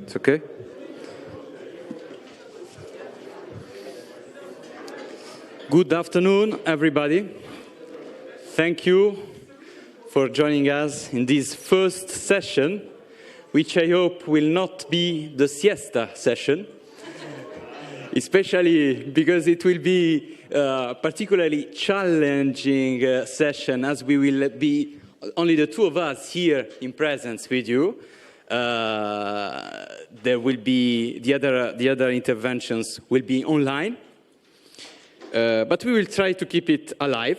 It's okay? Good afternoon, everybody. Thank you for joining us in this first session, which I hope will not be the siesta session, especially because it will be a particularly challenging session, as we will be only the two of us here in presence with you. There will be the other interventions will be online, but we will try to keep it alive,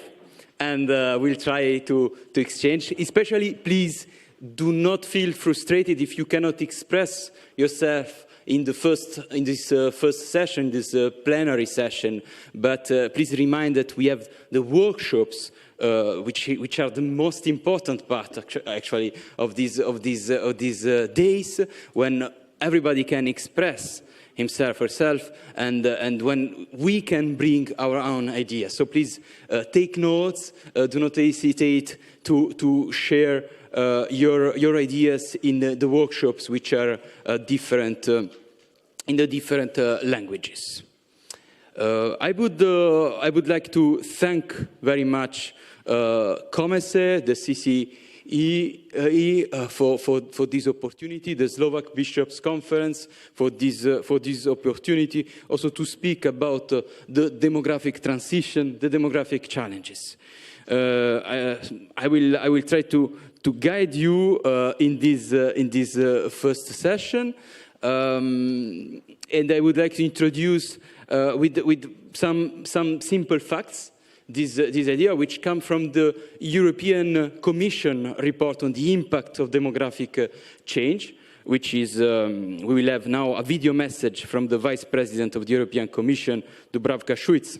and we'll try to exchange. Especially, please do not feel frustrated if you cannot express yourself in this first session, this plenary session. But please remind that we have the workshops, which are the most important part actually of these days, when everybody can express himself, herself, and when we can bring our own ideas. So please take notes. Do not hesitate to share your ideas in the workshops, which are different in the different languages. I would like to thank very much COMESE, the CCE, for this opportunity, the Slovak Bishops' Conference for this opportunity, also to speak about the demographic transition, the demographic challenges. I will try to guide you in this first session, and I would like to introduce with some simple facts this idea, which come from the European Commission report on the impact of demographic change, which is, we will have now a video message from the Vice President of the European Commission, Dubravka Šuica.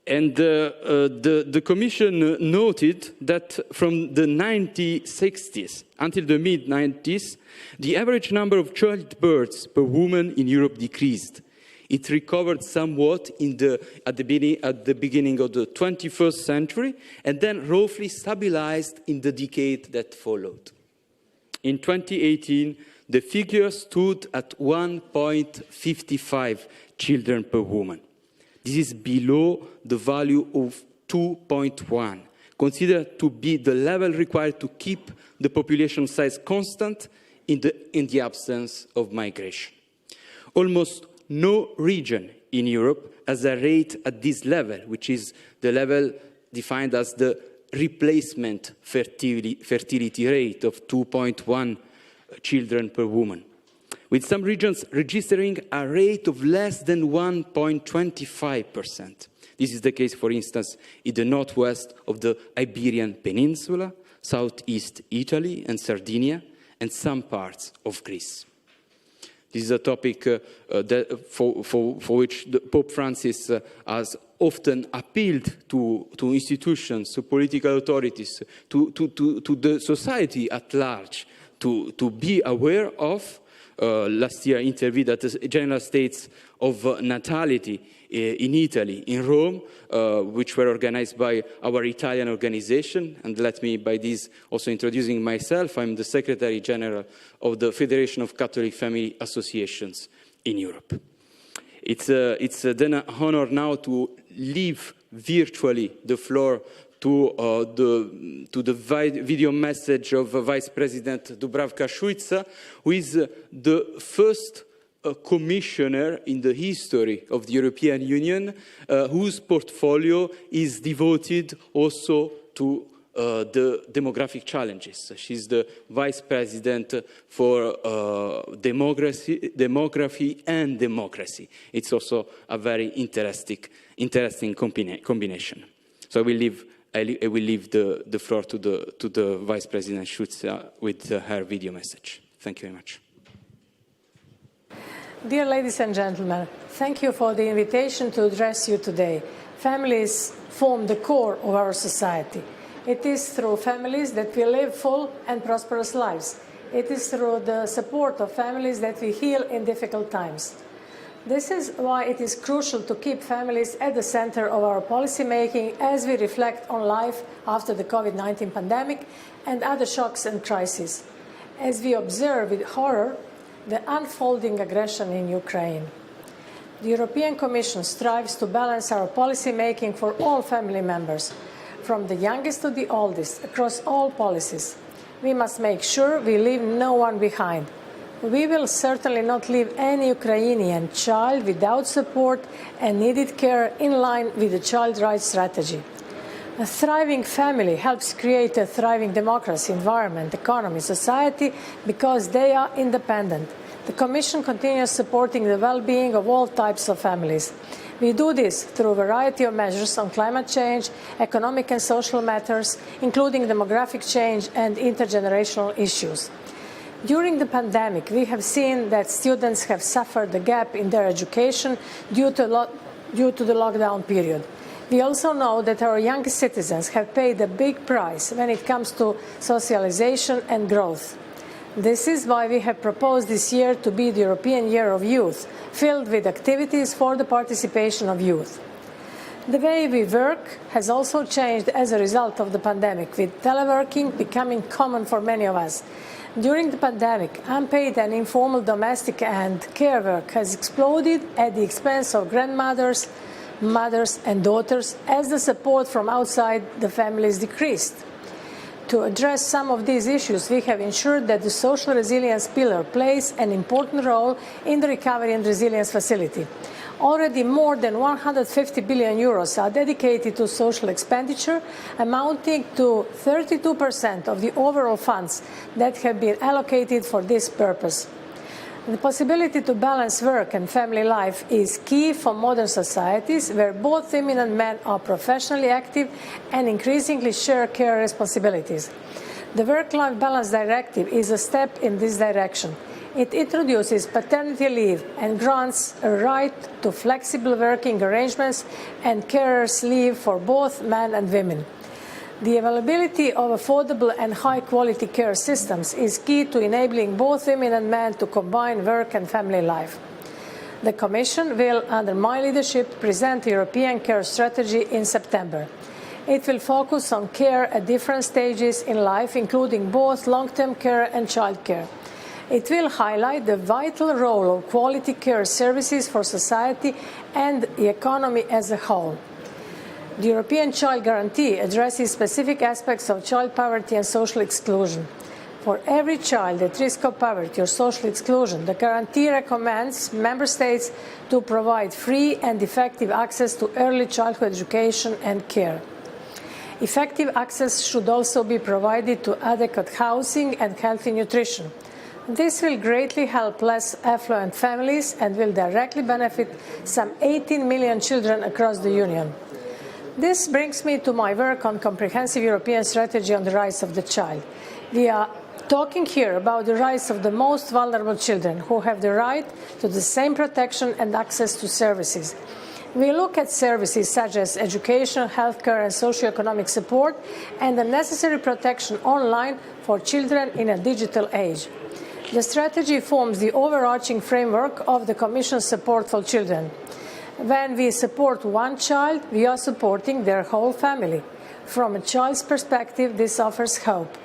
And the Commission noted that from the 1960s until the mid-90s, the average number of childbirths per woman in Europe decreased. It recovered somewhat at the beginning of the 21st century, and then roughly stabilized in the decade that followed. In 2018, the figure stood at 1.55 children per woman. This is below the value of 2.1, considered to be the level required to keep the population size constant in the absence of migration. Almost no region in Europe has a rate at this level, which is the level defined as the replacement fertility rate of 2.1 children per woman, with some regions registering a rate of less than 1.25%. This is the case, for instance, in the northwest of the Iberian Peninsula, southeast Italy and Sardinia, and some parts of Greece. This is a topic for which Pope Francis has often appealed to institutions, to political authorities, to the society at large, to be aware of. Last year, intervened at the General States of Natality in Italy, in Rome, which were organized by our Italian organization. And let me, by this, also introducing myself. I'm the Secretary General of the Federation of Catholic Family Associations in Europe. It's then an honor now to leave virtually the floor to the video message of Vice President Dubravka Šuica, who is the first commissioner in the history of the European Union whose portfolio is devoted also to the demographic challenges. She's the Vice President for demography and democracy. It's also a very interesting combination. So I will leave the floor to the Vice President Šuica with her video message. Thank you very much. Dear ladies and gentlemen, thank you for the invitation to address you today. Families form the core of our society. It is through families that we live full and prosperous lives. It is through the support of families that we heal in difficult times. This is why it is crucial to keep families at the center of our policy making as we reflect on life after the COVID-19 pandemic and other shocks and crises. As we observe with horror the unfolding aggression in Ukraine. The European Commission strives to balance our policy making for all family members, from the youngest to the oldest, across all policies. We must make sure we leave no one behind. We will certainly not leave any Ukrainian child without support and needed care in line with the child rights strategy. A thriving family helps create a thriving democracy, environment, economy, society, because they are independent. The Commission continues supporting the well-being of all types of families. We do this through a variety of measures on climate change, economic and social matters, including demographic change and intergenerational issues. During the pandemic, we have seen that students have suffered a gap in their education due to the lockdown period. We also know that our young citizens have paid a big price when it comes to socialization and growth. This is why we have proposed this year to be the European Year of Youth, filled with activities for the participation of youth. The way we work has also changed as a result of the pandemic, with teleworking becoming common for many of us. During the pandemic, unpaid and informal domestic and care work has exploded at the expense of grandmothers, mothers and daughters, as the support from outside the families decreased. To address some of these issues, we have ensured that the social resilience pillar plays an important role in the Recovery and Resilience Facility. Already more than 150 billion euros are dedicated to social expenditure, amounting to 32% of the overall funds that have been allocated for this purpose. The possibility to balance work and family life is key for modern societies where both women and men are professionally active and increasingly share care responsibilities. The Work-Life Balance Directive is a step in this direction. It introduces paternity leave and grants a right to flexible working arrangements and carers' leave for both men and women. The availability of affordable and high-quality care systems is key to enabling both women and men to combine work and family life. The Commission will, under my leadership, present the European Care Strategy in September. It will focus on care at different stages in life, including both long-term care and childcare. It will highlight the vital role of quality care services for society and the economy as a whole. The European Child Guarantee addresses specific aspects of child poverty and social exclusion. For every child at risk of poverty or social exclusion, the guarantee recommends Member States to provide free and effective access to early childhood education and care. Effective access should also be provided to adequate housing and healthy nutrition. This will greatly help less affluent families and will directly benefit some 18 million children across the Union. This brings me to my work on comprehensive European strategy on the rights of the child. We are talking here about the rights of the most vulnerable children who have the right to the same protection and access to services. We look at services such as education, healthcare and socio-economic support and the necessary protection online for children in a digital age. The strategy forms the overarching framework of the Commission's support for children. When we support one child, we are supporting their whole family. From a child's perspective, this offers hope.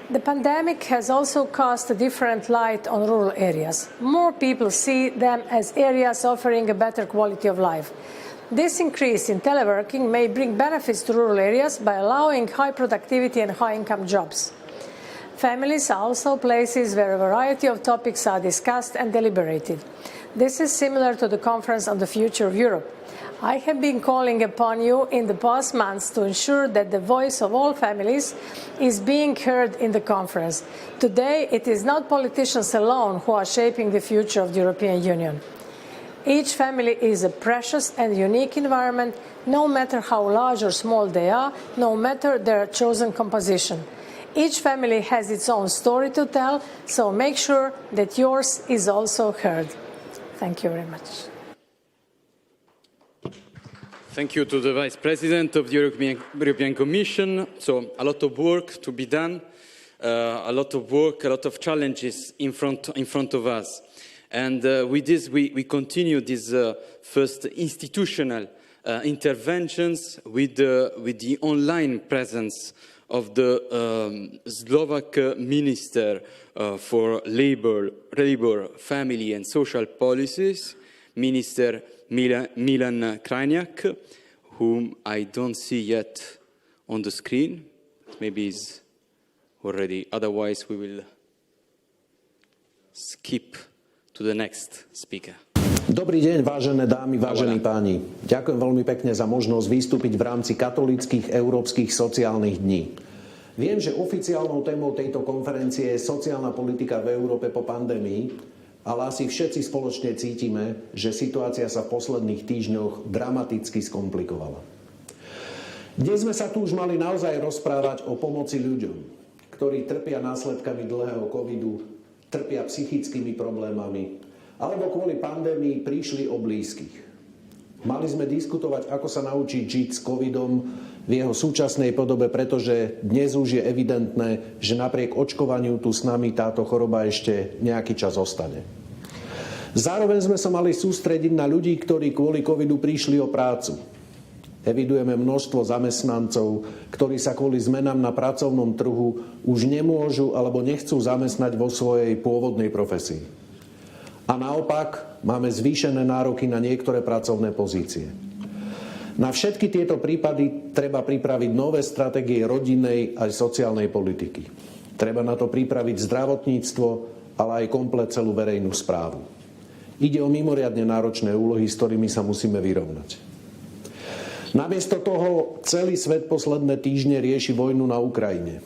The pandemic has also cast a different light on rural areas. More people see them as areas offering a better quality of life. This increase in teleworking may bring benefits to rural areas by allowing high productivity and high-income jobs. Families are also places where a variety of topics are discussed and deliberated. This is similar to the Conference on the Future of Europe. I have been calling upon you in the past months to ensure that the voice of all families is being heard in the conference. Today, it is not politicians alone who are shaping the future of the European Union. Each family is a precious and unique environment, no matter how large or small they are, no matter their chosen composition. Each family has its own story to tell, so make sure that yours is also heard. Thank you very much. Thank you to the Vice President of the European Commission. So a lot of work to be done, a lot of work, a lot of challenges in front of us. And with this, we continue these first institutional interventions with the online presence of the Slovak Minister for Labor, Family and Social Policies, Minister Milan Krajniak, whom I don't see yet on the screen. Maybe he's already, otherwise we will skip to the next speaker. Dobrý deň, vážené dámy, vážení páni. Ďakujem veľmi pekne za možnosť vystúpiť v rámci katolíckych európskych sociálnych dní. Viem, že oficiálnou témou tejto konferencie je sociálna politika v Európe po pandémii, ale asi všetci spoločne cítime, že situácia sa v posledných týždňoch dramaticky skomplikovala. Dnes sme sa tu už mali naozaj rozprávať o pomoci ľuďom, ktorí trpia následkami dlhého covidu, trpia psychickými problémami, alebo kvôli pandémii prišli o blízkych. Mali sme diskutovať, ako sa naučiť žiť s covidom v jeho súčasnej podobe, pretože dnes už je evidentné, že napriek očkovaniu tu s nami táto choroba ešte nejaký čas ostane. Zároveň sme sa mali sústrediť na ľudí, ktorí kvôli covidu prišli o prácu. Evidujeme množstvo zamestnancov, ktorí sa kvôli zmenám na pracovnom trhu už nemôžu alebo nechcú zamestnať vo svojej pôvodnej profesii. A naopak máme zvýšené nároky na niektoré pracovné pozície. Na všetky tieto prípady treba pripraviť nové stratégie rodinnej aj sociálnej politiky. Treba na to pripraviť zdravotníctvo, ale aj komplet celú verejnú správu. Ide o mimoriadne náročné úlohy, s ktorými sa musíme vyrovnať. Namiesto toho celý svet posledné týždne rieši vojnu na Ukrajine.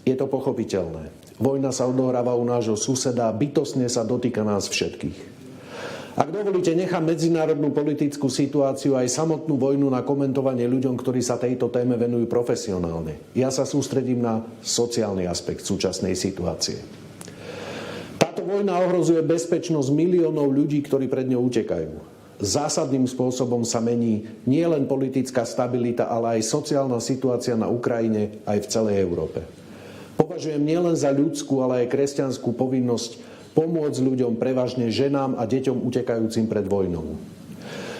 Je to pochopiteľné. Vojna sa odohráva u nášho suseda a bytostne sa dotýka nás všetkých. Ak dovolíte, nechám medzinárodnú politickú situáciu aj samotnú vojnu na komentovanie ľuďom, ktorí sa tejto téme venujú profesionálne. Ja sa sústredím na sociálny aspekt súčasnej situácie. Táto vojna ohrozuje bezpečnosť miliónov ľudí, ktorí pred ňou utekajú. Zásadným spôsobom sa mení nielen politická stabilita, ale aj sociálna situácia na Ukrajine aj v celej Európe. Považujem nielen za ľudskú, ale aj kresťanskú povinnosť pomôcť ľuďom, prevažne ženám a deťom utekajúcim pred vojnou.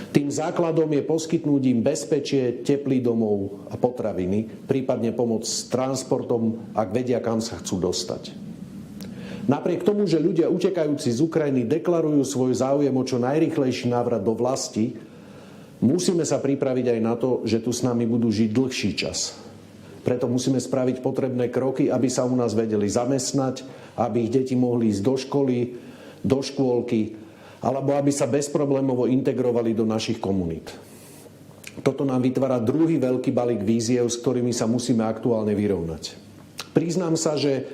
Tým základom je poskytnúť im bezpečie, teplý domov a potraviny, prípadne pomoc s transportom, ak vedia, kam sa chcú dostať. Napriek tomu, že ľudia utekajúci z Ukrajiny deklarujú svoj záujem o čo najrýchlejší návrat do vlasti, musíme sa pripraviť aj na to, že tu s nami budú žiť dlhší čas. Preto musíme spraviť potrebné kroky, aby sa u nás vedeli zamestnať, aby ich deti mohli ísť do školy, do škôlky, alebo aby sa bezproblémovo integrovali do našich komunít. Toto nám vytvára druhý veľký balík víziev, s ktorými sa musíme aktuálne vyrovnať. Priznám sa, že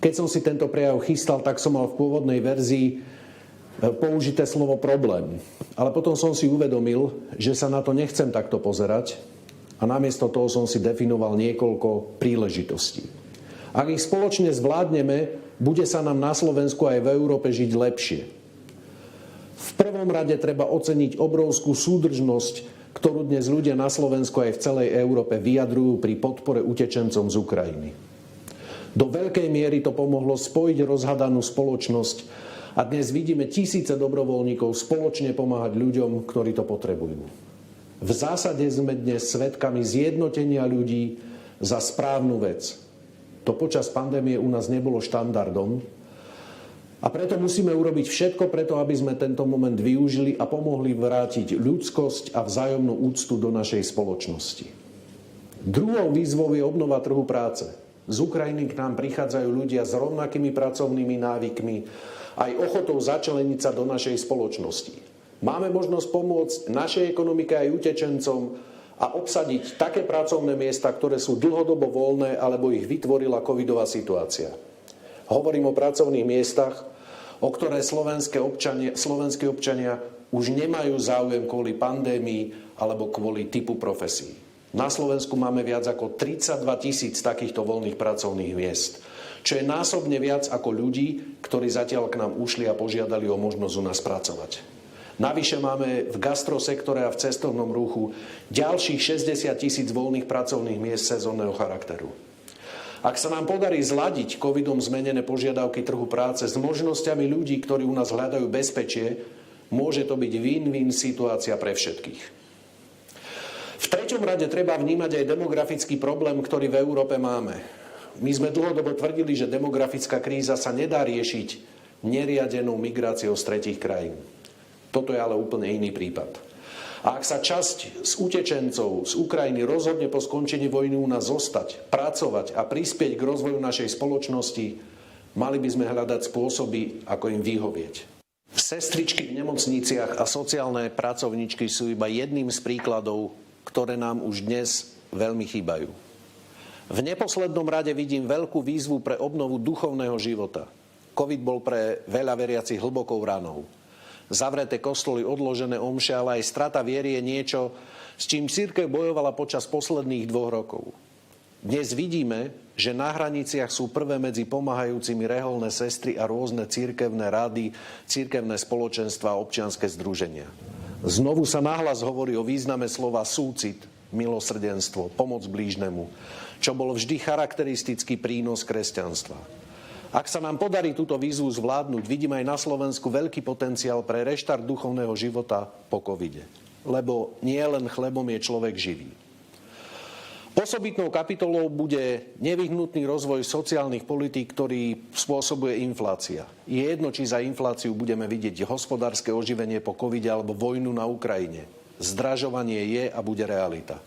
keď som si tento prejav chystal, tak som mal v pôvodnej verzii použité slovo problém. Ale potom som si uvedomil, že sa na to nechcem takto pozerať a namiesto toho som si definoval niekoľko príležitostí. Ak ich spoločne zvládneme, bude sa nám na Slovensku aj v Európe žiť lepšie. V prvom rade treba oceniť obrovskú súdržnosť, ktorú dnes ľudia na Slovensku aj v celej Európe vyjadrujú pri podpore utečencom z Ukrajiny. Do veľkej miery to pomohlo spojiť rozhadanú spoločnosť a dnes vidíme tisíce dobrovoľníkov spoločne pomáhať ľuďom, ktorí to potrebujú. V zásade sme dnes svedkami zjednotenia ľudí za správnu vec. To počas pandémie u nás nebolo štandardom a preto musíme urobiť všetko preto, aby sme tento moment využili a pomohli vrátiť ľudskosť a vzájomnú úctu do našej spoločnosti. Druhou výzvou je obnova trhu práce. Z Ukrajiny k nám prichádzajú ľudia s rovnakými pracovnými návykmi, aj ochotou začleniť sa do našej spoločnosti. Máme možnosť pomôcť našej ekonomike aj utečencom a obsadiť také pracovné miesta, ktoré sú dlhodobo voľné alebo ich vytvorila covidová situácia. Hovorím o pracovných miestach, o ktoré slovenskí občania už nemajú záujem kvôli pandémii alebo kvôli typu profesí. Na Slovensku máme viac ako 32 000 takýchto voľných pracovných miest, čo je násobne viac ako ľudí, ktorí zatiaľ k nám ušli a požiadali o možnosť u nás pracovať. Navyše máme v gastrosektore a v cestovnom ruchu ďalších 60 000 voľných pracovných miest sezónneho charakteru. Ak sa nám podarí zladiť covidom zmenené požiadavky trhu práce s možnosťami ľudí, ktorí u nás hľadajú bezpečie, môže to byť win-win situácia pre všetkých. V treťom rade treba vnímať aj demografický problém, ktorý v Európe máme. My sme dlhodobo tvrdili, že demografická kríza sa nedá riešiť neriadenou migráciou z tretích krajín. Toto je ale úplne iný prípad. A ak sa časť z utečencov z Ukrajiny rozhodne po skončení vojny u nás zostať, pracovať a prispieť k rozvoju našej spoločnosti, mali by sme hľadať spôsoby, ako im vyhovieť. Sestričky v nemocniciach a sociálne pracovníčky sú iba jedným z príkladov, ktoré nám už dnes veľmi chýbajú. V neposlednom rade vidím veľkú výzvu pre obnovu duchovného života. Covid bol pre veľa veriacich hlbokou ranou. Zavreté kostoly, odložené omše, ale aj strata viery je niečo, s čím cirkev bojovala počas posledných 2 rokov. Dnes vidíme, že na hraniciach sú prvé medzi pomáhajúcimi reholné sestry a rôzne cirkevné rady, cirkevné spoločenstva a občianske združenia. Znovu sa nahlas hovorí o význame slova súcit, milosrdenstvo, pomoc blížnemu, čo bol vždy charakteristický prínos kresťanstva. Ak sa nám podarí túto výzvu zvládnuť, vidím aj na Slovensku veľký potenciál pre reštart duchovného života po covide. Lebo nie len chlebom je človek živý. Osobitnou kapitolou bude nevyhnutný rozvoj sociálnych politík, ktorý spôsobuje inflácia. Je jedno, či za infláciu budeme vidieť hospodárske oživenie po covide alebo vojnu na Ukrajine. Zdražovanie je a bude realita.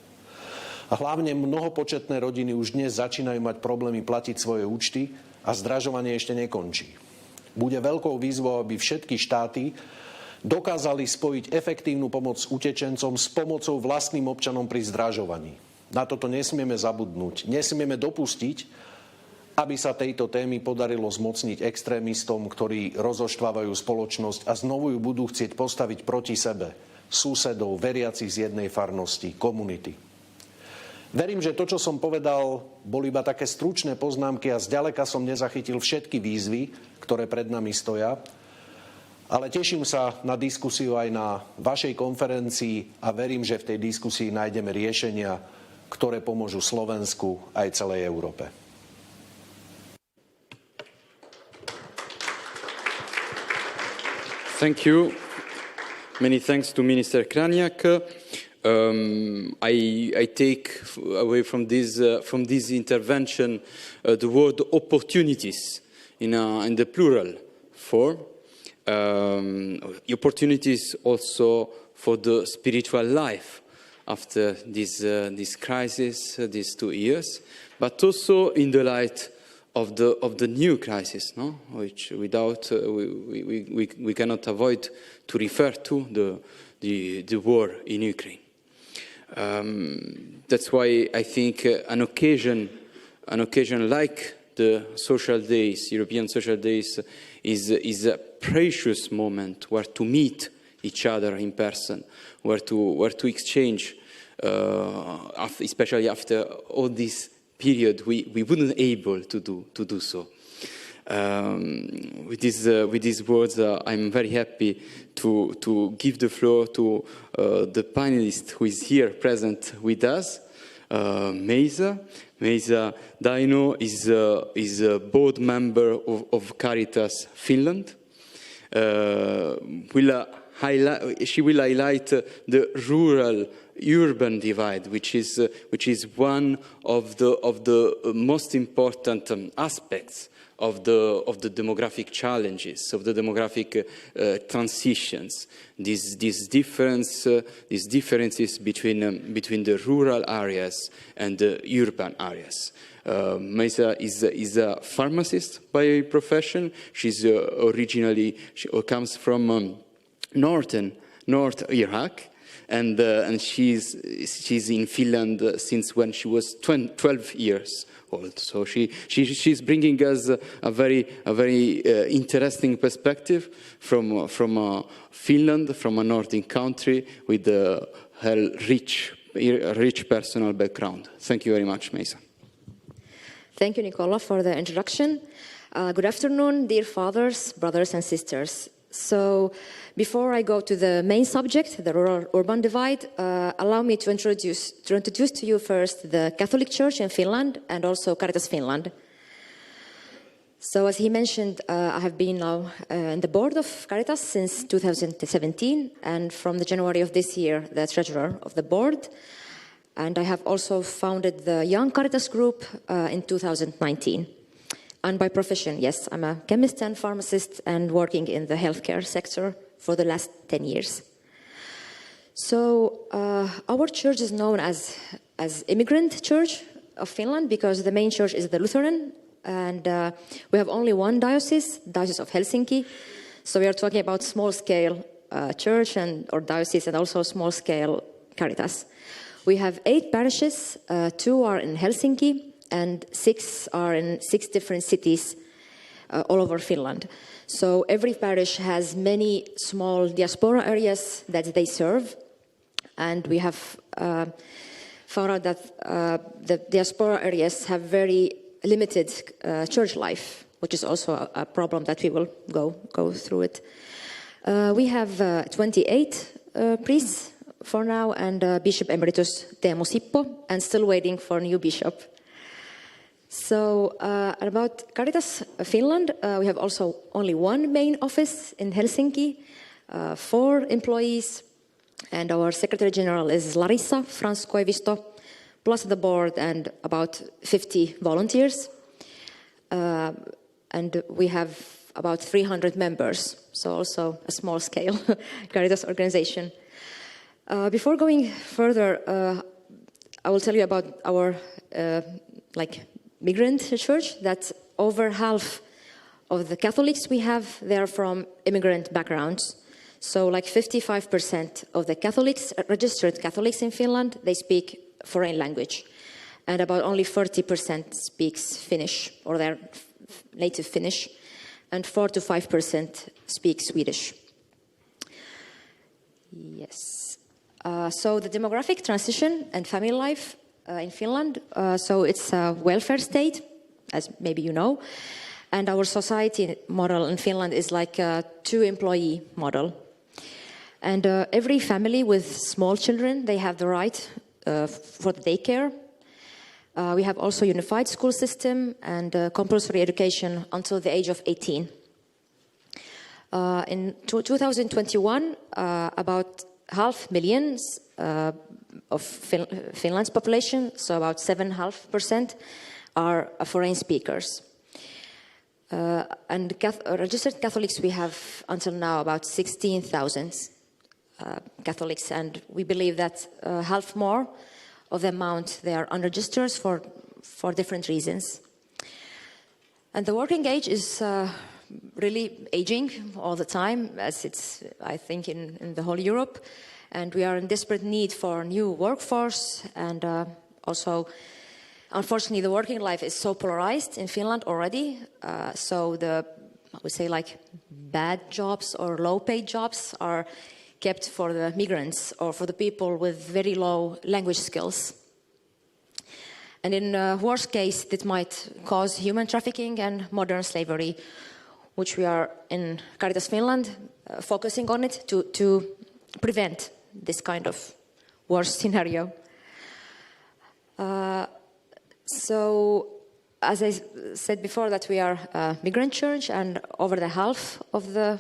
A hlavne mnohopočetné rodiny už dnes začínajú mať problémy platiť svoje účty a zdražovanie ešte nekončí. Bude veľkou výzvou, aby všetky štáty dokázali spojiť efektívnu pomoc utečencom s pomocou vlastným občanom pri zdražovaní. Na toto nesmieme zabudnúť. Nesmieme dopustiť, aby sa tejto témy podarilo zmocniť extrémistom, ktorí rozoštvávajú spoločnosť a znovu ju budú chcieť postaviť proti sebe, susedov, veriacich z jednej farnosti, komunity. Verím, že to, čo som povedal, boli iba také stručné poznámky a zďaleka som nezachytil všetky výzvy, ktoré pred nami stoja, ale teším sa na diskusiu aj na vašej konferencii a verím, že v tej diskusii nájdeme riešenia, ktoré pomôžu Slovensku aj celej Európe. Thank you. Many thanks to Minister Krajniak. I take away from this intervention the word opportunities in the plural form. Opportunities also for the spiritual life after this crisis, these 2 years, but also in the light of the new crisis, no? Which without we cannot avoid to refer to the war in Ukraine. That's why I think an occasion like the social days, European social days, is a precious moment where to meet each other in person, where to exchange, especially after all this period, we wouldn't able to do so. With these words, I'm very happy to give the floor to the panelist who is here present with us, Meisa. Meisa Daino is a board member of Caritas Finland. She will highlight the rural-urban divide, which is one of the most important aspects of the demographic challenges, of the demographic transitions. These differences between the rural areas and the urban areas. Meisa is a pharmacist by profession. She comes from North Iraq, and she's in Finland since when she was 12 years old. So she's bringing us a very interesting perspective from Finland, from a northern country with her rich personal background. Thank you very much, Meisa. Thank you, Nicola, for the introduction. Good afternoon, dear fathers, brothers, and sisters. So, before I go to the main subject, the rural-urban divide, allow me to introduce to you first the Catholic Church in Finland and also Caritas Finland. So, as he mentioned, I have been now in the board of Caritas since 2017, and from the January of this year, the treasurer of the board. And I have also founded the Young Caritas Group in 2019. And by profession, yes, I'm a chemist and pharmacist and working in the healthcare sector for the last 10 years. So our church is known as Immigrant Church of Finland because the main church is the Lutheran, and we have only one diocese, Diocese of Helsinki. So we are talking about small-scale church or diocese, and also small-scale Caritas. We have 8 parishes, 2 are in Helsinki, and 6 are in 6 different cities all over Finland. So every parish has many small diaspora areas that they serve, and we have found out that the diaspora areas have very limited church life, which is also a problem that we will go through it. We have 28 priests for now, and Bishop Emeritus Teemu Sippo, and still waiting for a new bishop. So about Caritas Finland, we have also only one main office in Helsinki, 4 employees, and our Secretary General is Larissa Frans Koivisto, plus the board and about 50 volunteers. And we have about 300 members, so also a small-scale Caritas organization. Before going further, I will tell you about our migrant church, that over half of the Catholics we have, they are from immigrant backgrounds. So like 55% of the Catholics, registered Catholics in Finland, they speak foreign language. And about only 40% speaks Finnish, or they're native Finnish, and 4 to 5% speak Swedish. Yes. So the demographic transition and family life in Finland, so it's a welfare state, as maybe you know, and our society model in Finland is like a 2-employee model. And every family with small children, they have the right for the daycare. We have also unified school system and compulsory education until the age of 18. In 2021, about 500,000 of Finland's population, so about 7.5%, are foreign speakers. And registered Catholics, we have until now about 16,000 Catholics, and we believe that half more of the amount they are unregistered for different reasons. And the working age is really aging all the time, as it's, I think, in the whole Europe. And we are in desperate need for new workforce, and also, unfortunately, the working life is so polarized in Finland already. So I would say, like, bad jobs or low-paid jobs are kept for the migrants or for the people with very low language skills. And in worst case, it might cause human trafficking and modern slavery, which we are in Caritas Finland focusing on it to prevent this kind of worst scenario. So, as I said before, that we are a migrant church, and over the half of the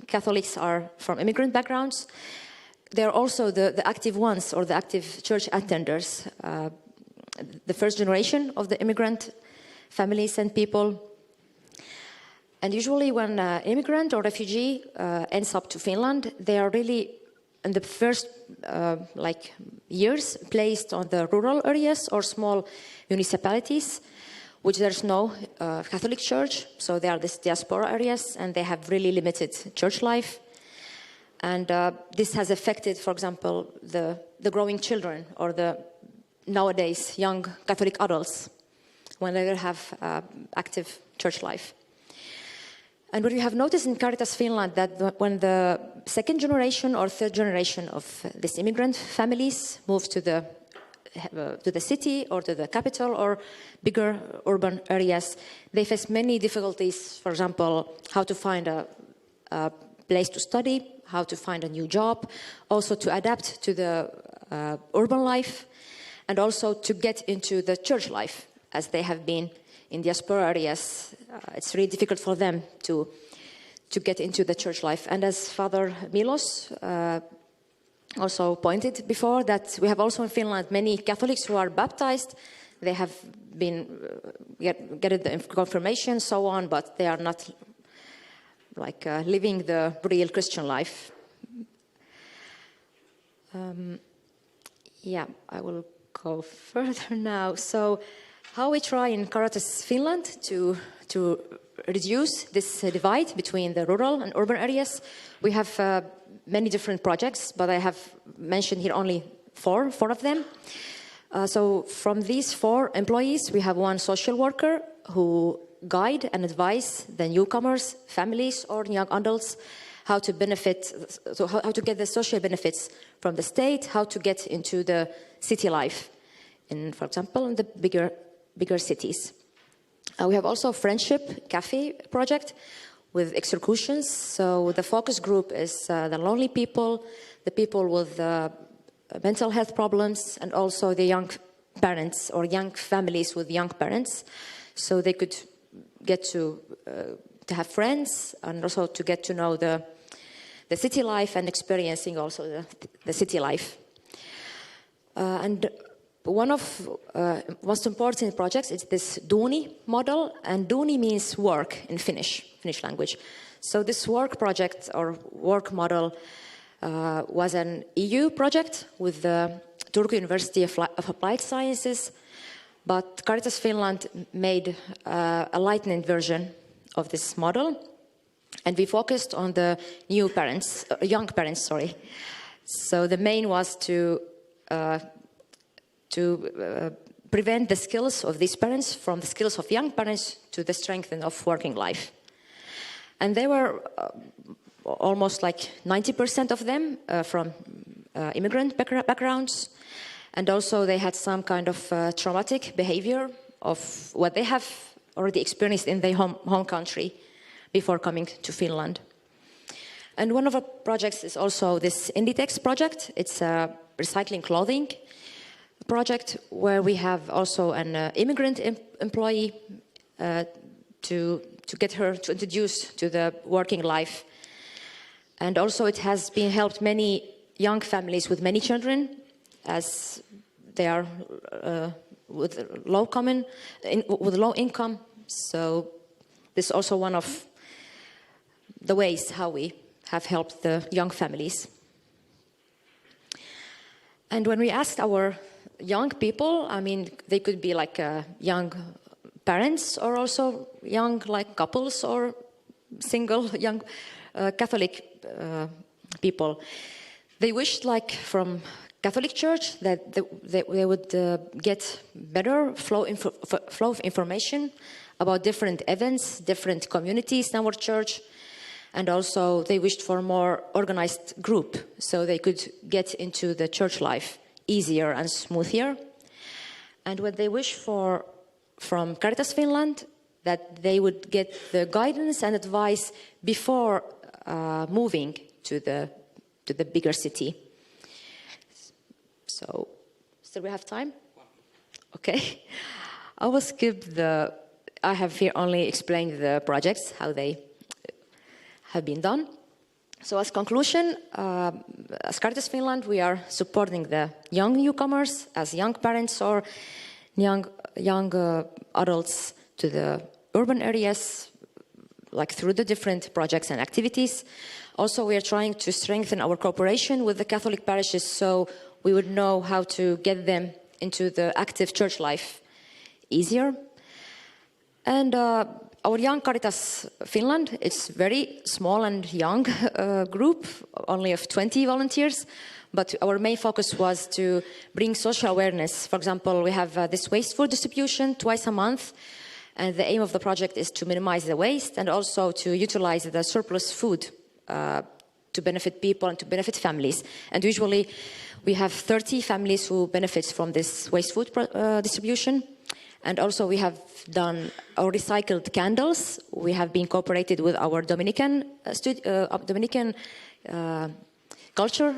Catholics are from immigrant backgrounds. They are also the active ones, or the active church attenders, the first generation of the immigrant families and people. And usually when an immigrant or refugee ends up to Finland, they are really, in the first years, placed on the rural areas or small municipalities, which there's no Catholic church, so they are these diaspora areas, and they have really limited church life. And this has affected, for example, the growing children, or the nowadays young Catholic adults, when they will have active church life. And what we have noticed in Caritas Finland, that when the second generation or third generation of these immigrant families move to the city or to the capital or bigger urban areas, they face many difficulties. For example, how to find a place to study, how to find a new job, also to adapt to the urban life, and also to get into the church life, as they have been in diaspora areas. It's really difficult for them to get into the church life. And as Father Milos also pointed before, that we have also in Finland many Catholics who are baptized. They have been getting the confirmation, so on, but they are not like living the real Christian life. Yeah, I will go further now. So, how we try in Caritas Finland to reduce this divide between the rural and urban areas. We have many different projects, but I have mentioned here only four of them. So from these 4 employees, we have 1 social worker who guide and advise the newcomers, families or young adults how to benefit, so how to get the social benefits from the state, how to get into the city life, for example, in the bigger cities. We have also a friendship cafe project with executions. So the focus group is the lonely people, the people with mental health problems, and also the young parents or young families with young parents. So they could get to have friends and also to get to know the city life and experiencing also the city life. And one of most important projects is this duuni model, and duuni means work in Finnish language. So this work project or work model was an EU project with the Turku University of Applied Sciences, but Caritas Finland made a lightning version of this model, and we focused on the young parents. So the main was to prevent the skills of these parents from the skills of young parents to the strength of working life. And they were almost like 90% of them from immigrant backgrounds. And also they had some kind of traumatic behavior of what they have already experienced in their home country before coming to Finland. And one of our projects is also this Inditex project. It's a recycling clothing project where we have also an immigrant employee to get her to introduce to the working life. And also it has been helped many young families with many children, as they are with low income. So this is also one of the ways how we have helped the young families. And when we asked our young people, I mean, they could be like young parents or also young like couples or single young Catholic people. They wished, like from Catholic Church, that they would get better flow of information about different events, different communities in our church, and also they wished for a more organized group so they could get into the church life easier and smoother. And what they wish for from Caritas Finland, that they would get the guidance and advice before moving to the bigger city. So, still we have time? Okay. I will skip I have here only explained the projects, how they have been done. So as conclusion, as Caritas Finland, we are supporting the young newcomers as young parents or young adults to the urban areas, like through the different projects and activities. Also, we are trying to strengthen our cooperation with the Catholic parishes so we would know how to get them into the active church life easier. And our young Caritas Finland, it's very small and young group, only of 20 volunteers, but our main focus was to bring social awareness. For example, we have this waste food distribution twice a month, and the aim of the project is to minimize the waste and also to utilize the surplus food to benefit people and to benefit families. And usually we have 30 families who benefit from this waste food distribution. And also we have done our recycled candles. We have been cooperated with our Dominican culture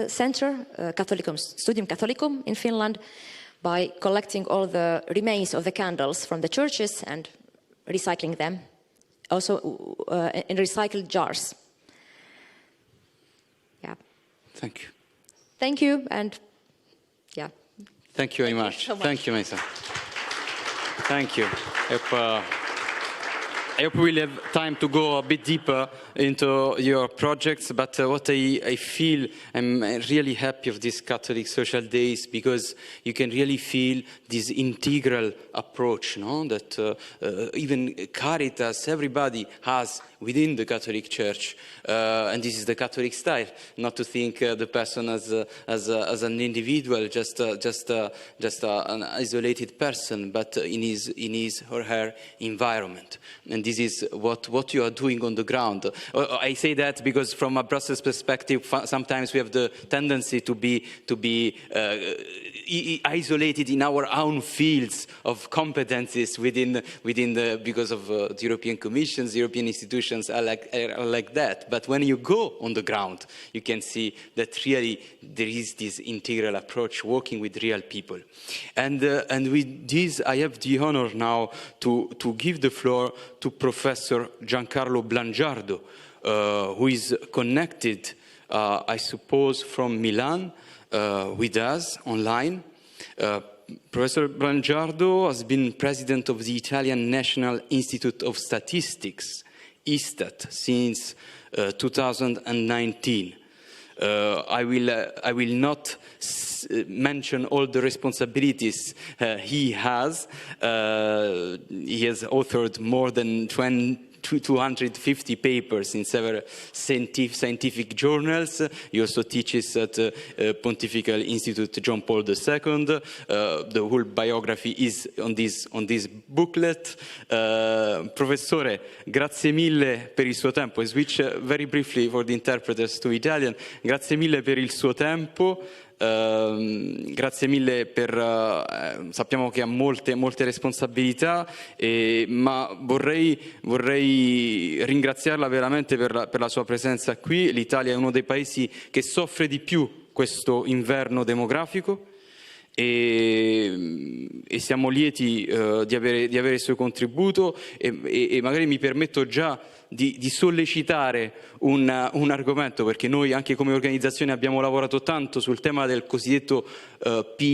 center, Studium Catholicum in Finland, by collecting all the remains of the candles from the churches and recycling them, also in recycled jars. Yeah. Thank you. Thank you, and yeah. Thank you very much. Thank you, Mesa. Thank you. I hope we'll have time to go a bit deeper into your projects, but what I feel, I'm really happy of these Catholic Social Days, because you can really feel this integral approach, no? That even Caritas, everybody has within the Catholic Church, and this is the Catholic style, not to think the person as an individual, just an isolated person, but in his or her environment. And this is what you are doing on the ground. I say that because from a Brussels perspective, sometimes we have the tendency to be isolated in our own fields of competencies because of the European Commissions, the European institutions are like that. But when you go on the ground, you can see that really there is this integral approach, working with real people. And with this, I have the honor now to give the floor to Professor Giancarlo Blanchardo, who is connected, I suppose, from Milan with us online. Professor Blanchardo has been president of the Italian National Institute of Statistics, ISTAT, since 2019. I will not mention all the responsibilities he has. He has authored more than 250 papers in several scientific journals. He also teaches at Pontifical Institute John Paul II. The whole biography is on this booklet. Professore, grazie mille per il suo tempo. I switch very briefly for the interpreters to Italian. Grazie mille per il suo tempo. Grazie mille sappiamo che ha molte responsabilità, ma vorrei ringraziarla veramente per la sua presenza qui. L'Italia è uno dei paesi che soffre di più questo inverno demografico e siamo lieti di avere il suo contributo e magari mi permetto già di sollecitare un argomento, perché noi anche come organizzazione abbiamo lavorato tanto sul tema del cosiddetto PNRR,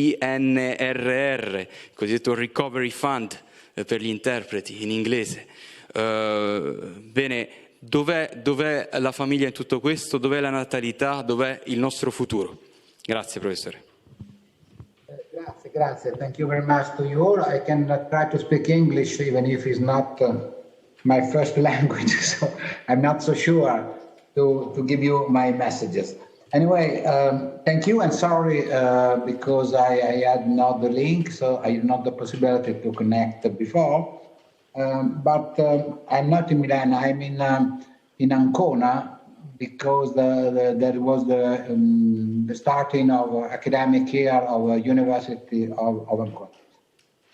il cosiddetto Recovery Fund per gli interpreti in inglese. Bene, dov'è la famiglia in tutto questo? Dov'è la natalità? Dov'è il nostro futuro? Grazie, professore. Grazie. Thank you very much to you all. I can try to speak English even if it's not my first language, so I'm not so sure to give you my messages. Anyway, thank you, and sorry because I had not the link, so I had not the possibility to connect before. But I'm not in Milan, I'm in Ancona, because there was the starting of academic year of University of Ancona.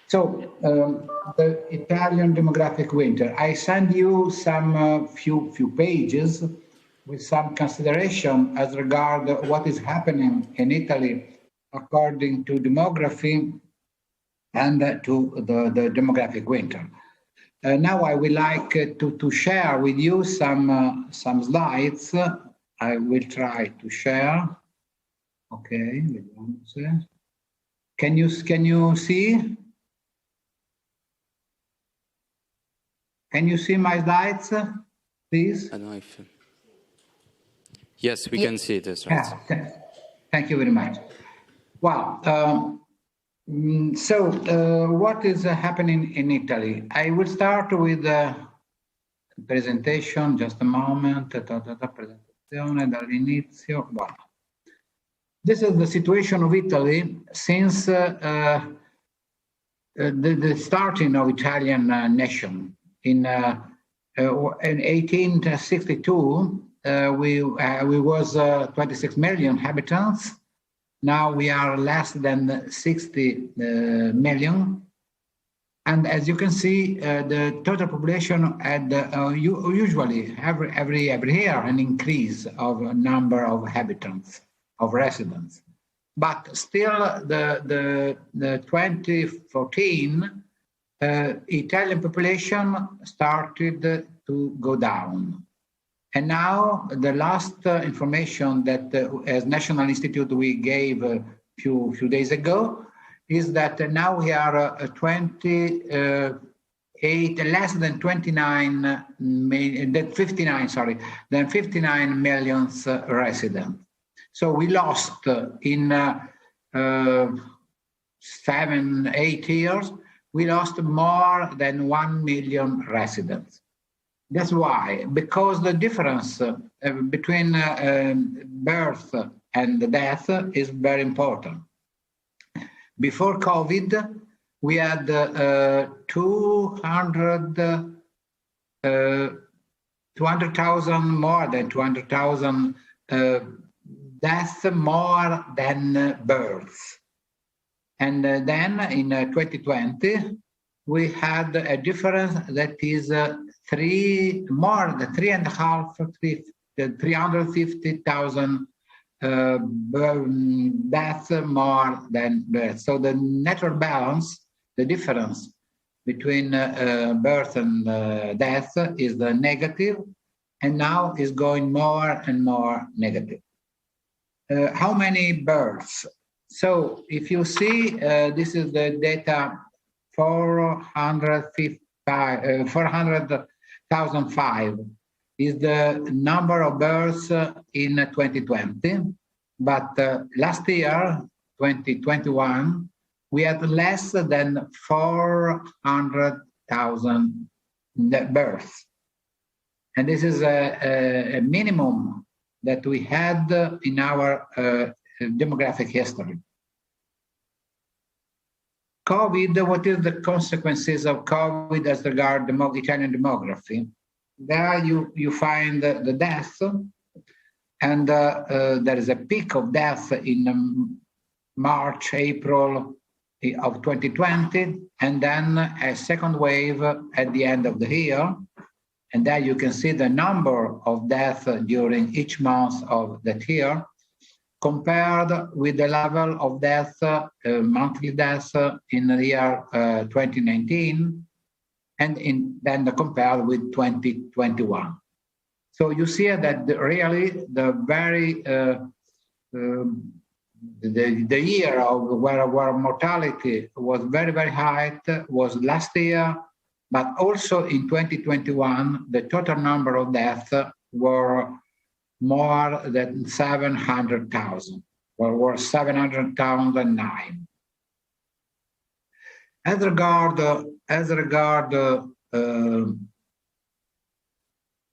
So, the Italian demographic winter. I send you some few pages with some consideration as regard what is happening in Italy according to demography and to the demographic winter. Now I would like to share with you some slides. I will try to share. Okay, can you see? Can you see my slides, please? I don't know if... Yes, we can see it. Right. Yeah, thank you very much. Wow. So what is happening in Italy? I will start with the presentation, just a moment. Presentazione dall'inizio. Wow. This is the situation of Italy since the starting of Italian nation. In 1862, we was 26 million inhabitants. Now we are less than 60 million. And as you can see, the total population had usually every year an increase of number of inhabitants, of residents. But still, the 2014 Italian population started to go down. And now the last information that as National Institute we gave a few days ago is that now we are 59 million residents. So we lost in 7-8 years, we lost more than 1 million residents. That's why, because the difference between birth and death is very important. Before COVID, we had 200,000, more than 200,000 deaths more than births. And then in 2020, we had a difference that is 350,000 deaths more than birth. So the natural balance, the difference between birth and death is the negative, and now is going more and more negative. How many births? So if you see, this is the data 400,005 is the number of births in 2020, but last year, 2021, we had less than 400,000 births. And this is a minimum that we had in our demographic history. COVID, what is the consequences of COVID as regards Italian demography? There you find the death, and there is a peak of death in March, April of 2020, and then a second wave at the end of the year. And there you can see the number of deaths during each month of that year, compared with the level of death, monthly deaths in the year 2019, and then compared with 2021. So you see that really the very the year of where mortality was very, very high was last year, but also in 2021, the total number of deaths were more than 700,000, or were 700,009. As regard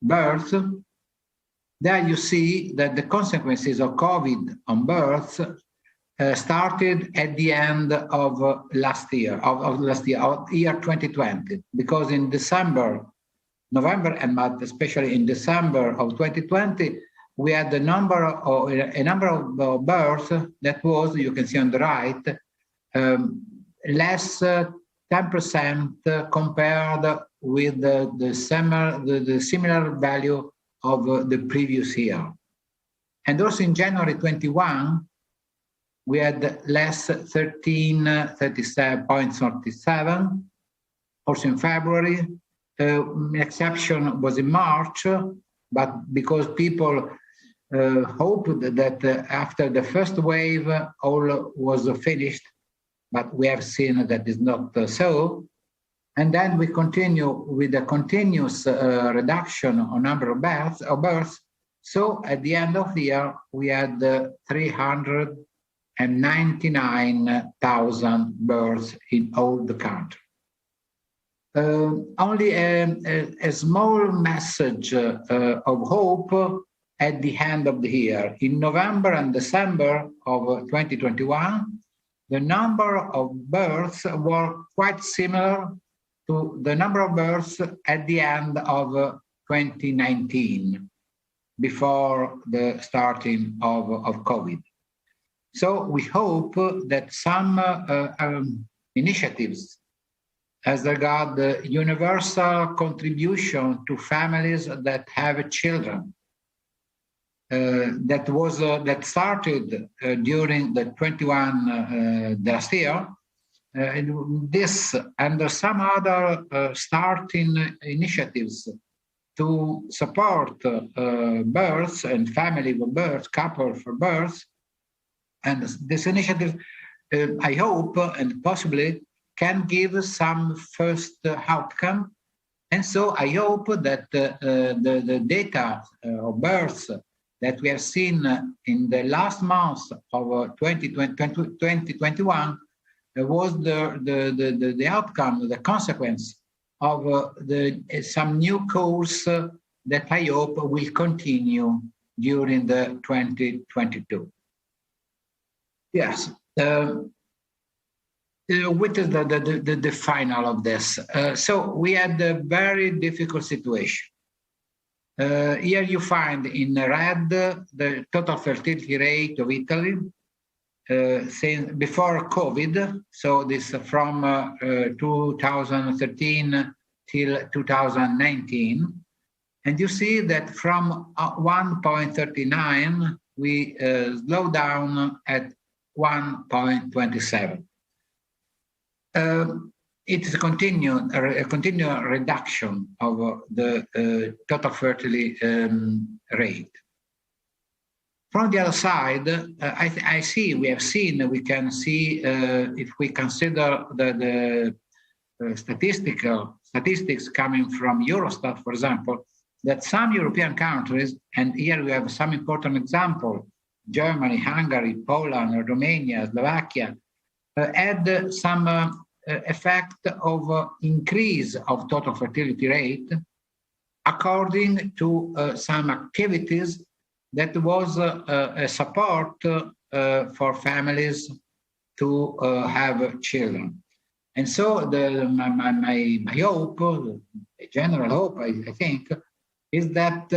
birth, there you see that the consequences of COVID on births started at the end of year 2020, because in December, November, and especially in December of 2020, we had a number of births that was, you can see on the right, less 10% compared with the similar value of the previous year. And also in January 21, we had less 37.37. Also in February, exception was in March, but because people hoped that after the first wave all was finished, but we have seen that is not so. And then we continue with a continuous reduction on number of births. So at the end of the year, we had 399,000 births in all the country. Only a small message of hope at the end of the year. In November and December of 2021, the number of births were quite similar to the number of births at the end of 2019, before the starting of COVID. So we hope that some initiatives as regard the universal contribution to families that have children, that started during the 21 last year, this and some other starting initiatives to support births and family with births, couple for births. And this initiative, I hope, and possibly can give some first outcome. And so I hope that the data of births that we have seen in the last months of 2021 was the outcome, the consequence of some new course that I hope will continue during the 2022. Yes. What is the final of this? So we had a very difficult situation. Here you find in red the total fertility rate of Italy since before COVID. So this from 2013 till 2019. And you see that from 1.39, we slow down at 1.27. It is a continual reduction of the total fertility rate. From the other side, we can see if we consider the statistics coming from Eurostat, for example, that some European countries, and here we have some important examples, Germany, Hungary, Poland, Romania, Slovakia, had some effect of increase of total fertility rate according to some activities that was a support for families to have children. And so my hope, a general hope, I think, is that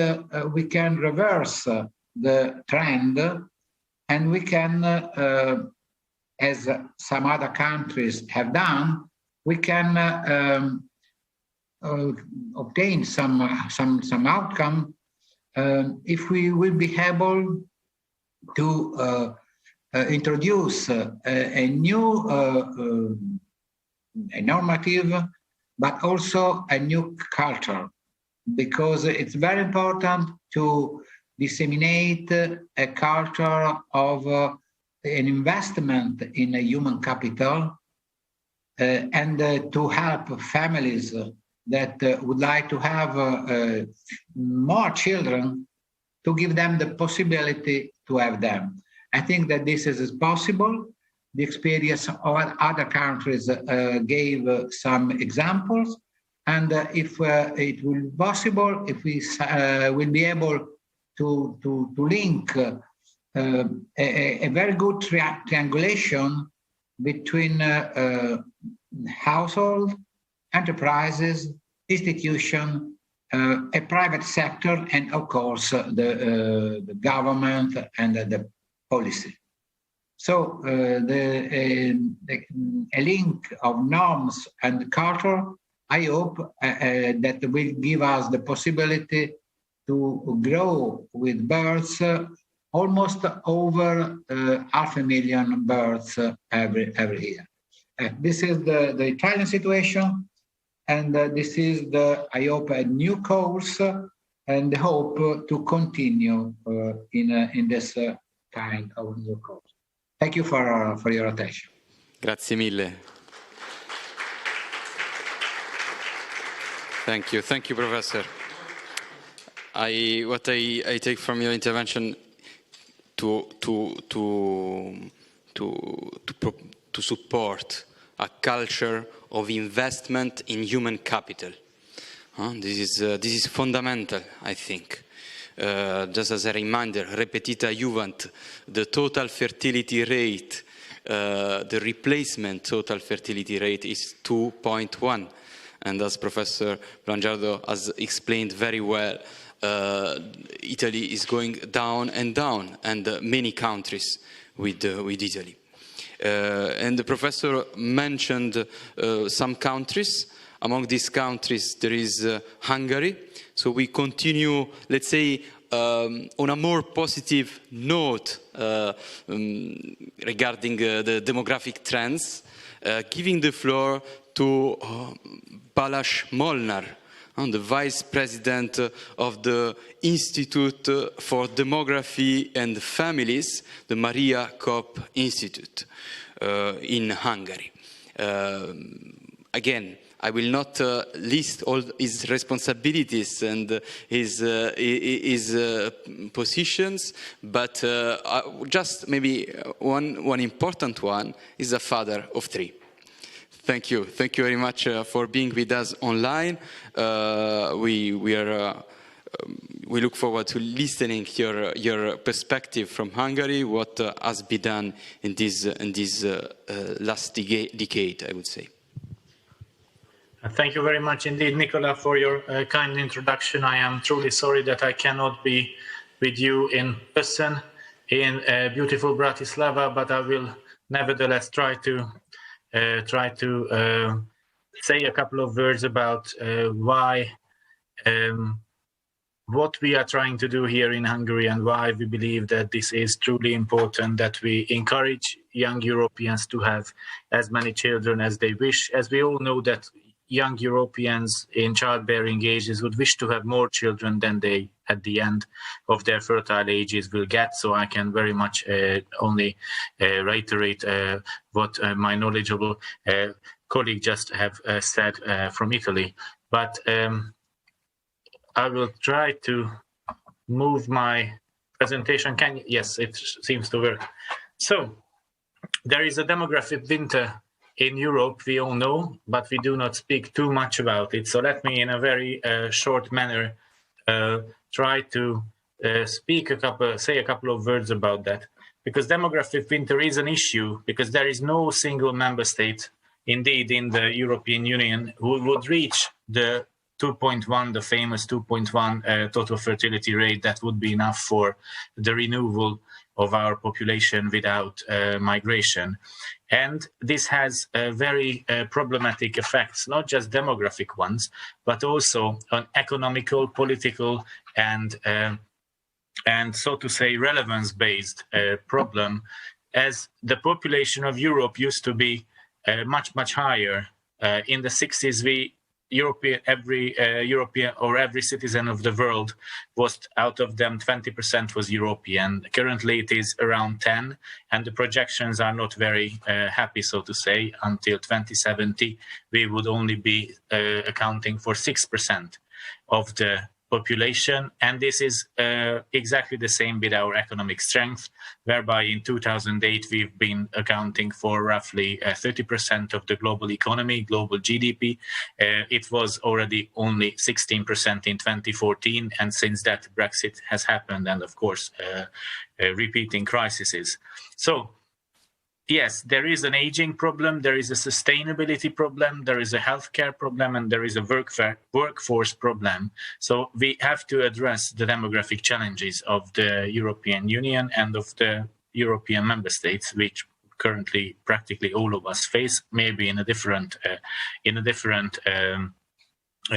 we can reverse the trend and we can as some other countries have done, we can obtain some outcome if we will be able to introduce a new a normative, but also a new culture, because it's very important to disseminate a culture of an investment in a human capital and to help families that would like to have more children, to give them the possibility to have them. I think that this is possible. The experience of other countries gave some examples, and if it will be possible, if we will be able to link a very good triangulation between household, enterprises, institution, a private sector, and of course the government and the policy. So a link of norms and culture, I hope that will give us the possibility to grow with births almost over 500,000 births every year. This is the Italian situation, and this is I hope, a new course, and hope to continue in this kind of new course. Thank you for your attention. Grazie mille. Thank you, Professor. What I take from your intervention to support a culture of investment in human capital. This is fundamental, I think. Just as a reminder, repetita iuvant, the total fertility rate, the replacement total fertility rate is 2.1. And as Professor Blanchardo has explained very well, Italy is going down, and many countries with Italy. And the professor mentioned some countries. Among these countries, there is Hungary. So we continue, let's say, on a more positive note regarding the demographic trends, giving the floor to Balázs Molnár, I'm the vice president of the Institute for Demography and Families, the Maria Kopp Institute in Hungary. Again, I will not list all his responsibilities and his positions, but just maybe one important one is a father of 3. Thank you very much for being with us online. We look forward to listening your perspective from Hungary, what has been done in this last decade, I would say. Thank you very much indeed, Nicola, for your kind introduction. I am truly sorry that I cannot be with you in person in beautiful Bratislava, but I will nevertheless try to say a couple of words about what we are trying to do here in Hungary and why we believe that this is truly important, that we encourage young Europeans to have as many children as they wish. As we all know that young Europeans in childbearing ages would wish to have more children than they, at the end of their fertile ages, will get. So I can very much only reiterate what my knowledgeable colleague just have said from Italy. But I will try to move my presentation. Yes, it seems to work. So there is a demographic winter in Europe, we all know, but we do not speak too much about it. So let me, in a very short manner, try to say a couple of words about that. Because demographic winter is an issue, because there is no single member state, indeed, in the European Union, who would reach the 2.1, the famous 2.1 total fertility rate that would be enough for the renewal of our population without migration. And this has very problematic effects, not just demographic ones, but also on economical, political, and so to say relevance-based problem, as the population of Europe used to be much, much higher. In the 60s, every European or every citizen of the world was, out of them, 20% was European. Currently it is around 10, and the projections are not very happy, so to say. Until 2070 we would only be accounting for 6% of the population, and this is exactly the same with our economic strength, whereby in 2008 we've been accounting for roughly 30% of the global economy, global GDP. It was already only 16% in 2014, and since that Brexit has happened, and of course repeating crises. So yes, there is an aging problem, there is a sustainability problem, there is a healthcare problem, and there is a workforce problem. So we have to address the demographic challenges of the European Union and of the European member states, which currently practically all of us face, maybe in a different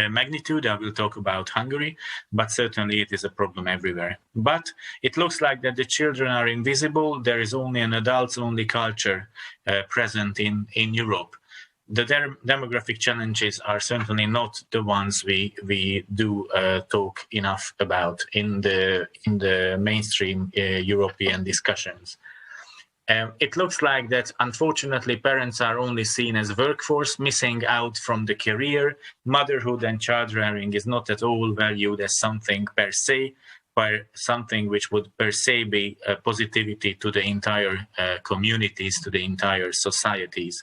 magnitude. I will talk about Hungary, but certainly it is a problem everywhere. But it looks like that the children are invisible. There is only an adults-only culture present in Europe. The demographic challenges are certainly not the ones we do talk enough about in the mainstream European discussions. It looks like that, unfortunately, parents are only seen as workforce, missing out from the career. Motherhood and child rearing is not at all valued as something per se, but something which would per se be a positivity to the entire communities, to the entire societies.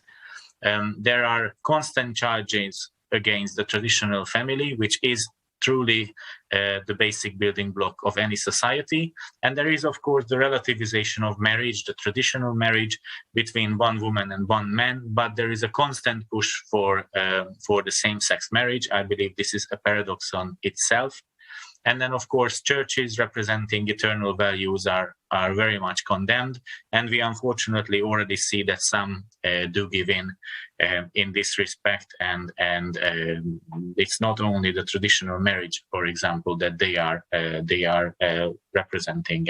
There are constant charges against the traditional family, which is truly the basic building block of any society. And there is, of course, the relativization of marriage, the traditional marriage between one woman and one man, but there is a constant push for the same-sex marriage. I believe this is a paradox on itself. And then, of course, churches representing eternal values are very much condemned. And we unfortunately already see that some do give in this respect. And it's not only the traditional marriage, for example, that they are representing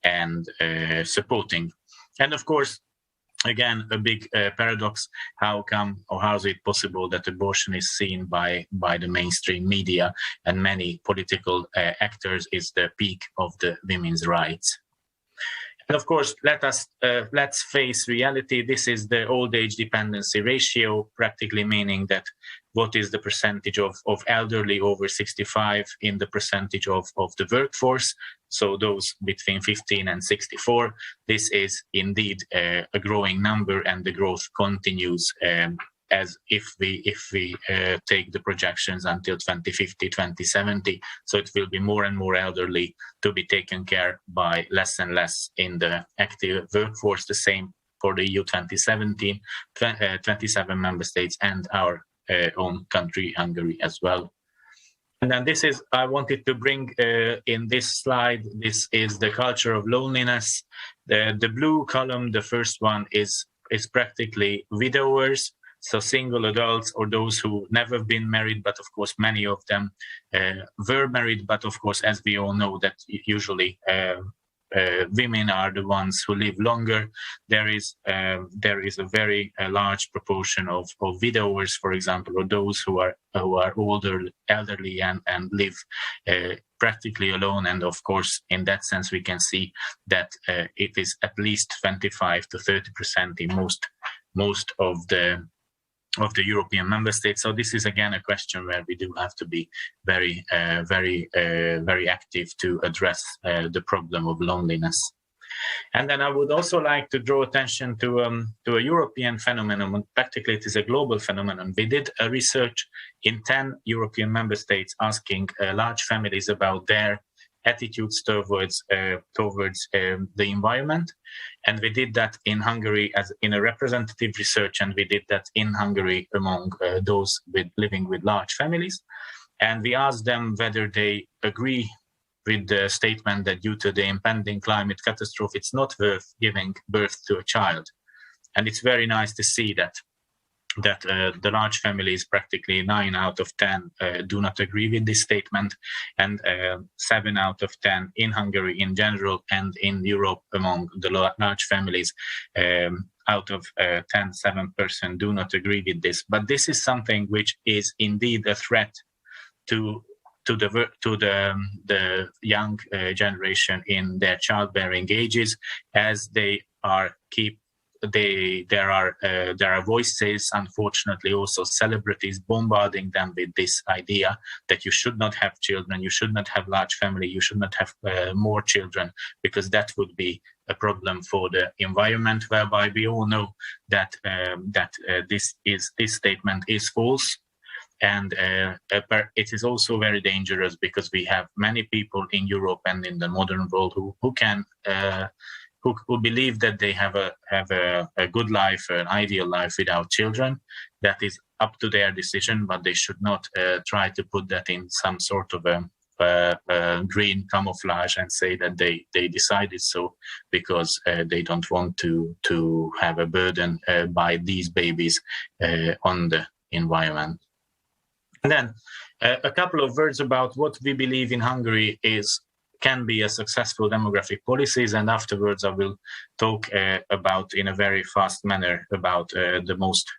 and supporting. And of course, again, a big paradox. How come, or how is it possible that abortion is seen by the mainstream media and many political actors is the peak of the women's rights? And of course, let's face reality. This is the old age dependency ratio, practically meaning that what is the percentage of elderly over 65 in the percentage of the workforce. So those between 15 and 64. This is indeed a growing number, and the growth continues as if we take the projections until 2050, 2070. So it will be more and more elderly to be taken care by less and less in the active workforce. The same for the EU 2017, 27 member states and our own country, Hungary, as well. And then this is, I wanted to bring in this slide, this is the culture of loneliness. The blue column, the first one, is practically widowers. So single adults or those who never been married, but of course many of them were married. But of course, as we all know, that usually women are the ones who live longer. There is a very large proportion of widowers, for example, or those who are older, elderly, and live practically alone. And of course, in that sense, we can see that it is at least 25 to 30% in most of the European member states. So this is again a question where we do have to be very active to address the problem of loneliness. And then I would also like to draw attention to a European phenomenon. Practically, it is a global phenomenon. We did a research in 10 European member states asking large families about their attitudes towards the environment. And we did that in Hungary as in a representative research, and we did that in Hungary among those living with large families. And we asked them whether they agree with the statement that due to the impending climate catastrophe, it's not worth giving birth to a child. And it's very nice to see that the large families, practically 9 out of 10 do not agree with this statement, and 7 out of 10 in Hungary in general and in Europe among the large families, out of 10, 7% do not agree with this. But this is something which is indeed a threat to the young generation in their childbearing ages, as they are there are voices, unfortunately also celebrities, bombarding them with this idea that you should not have children, you should not have large family, you should not have more children, because that would be a problem for the environment, whereby we all know that this statement is false. And it is also very dangerous, because we have many people in Europe and in the modern world who believe that they have a good life, an ideal life without children. That is up to their decision, but they should not try to put that in some sort of a green camouflage and say that they decided so because they don't want to have a burden by these babies on the environment. And then a couple of words about what we believe in Hungary can be a successful demographic policies, and afterwards I will talk about in a very fast manner about the most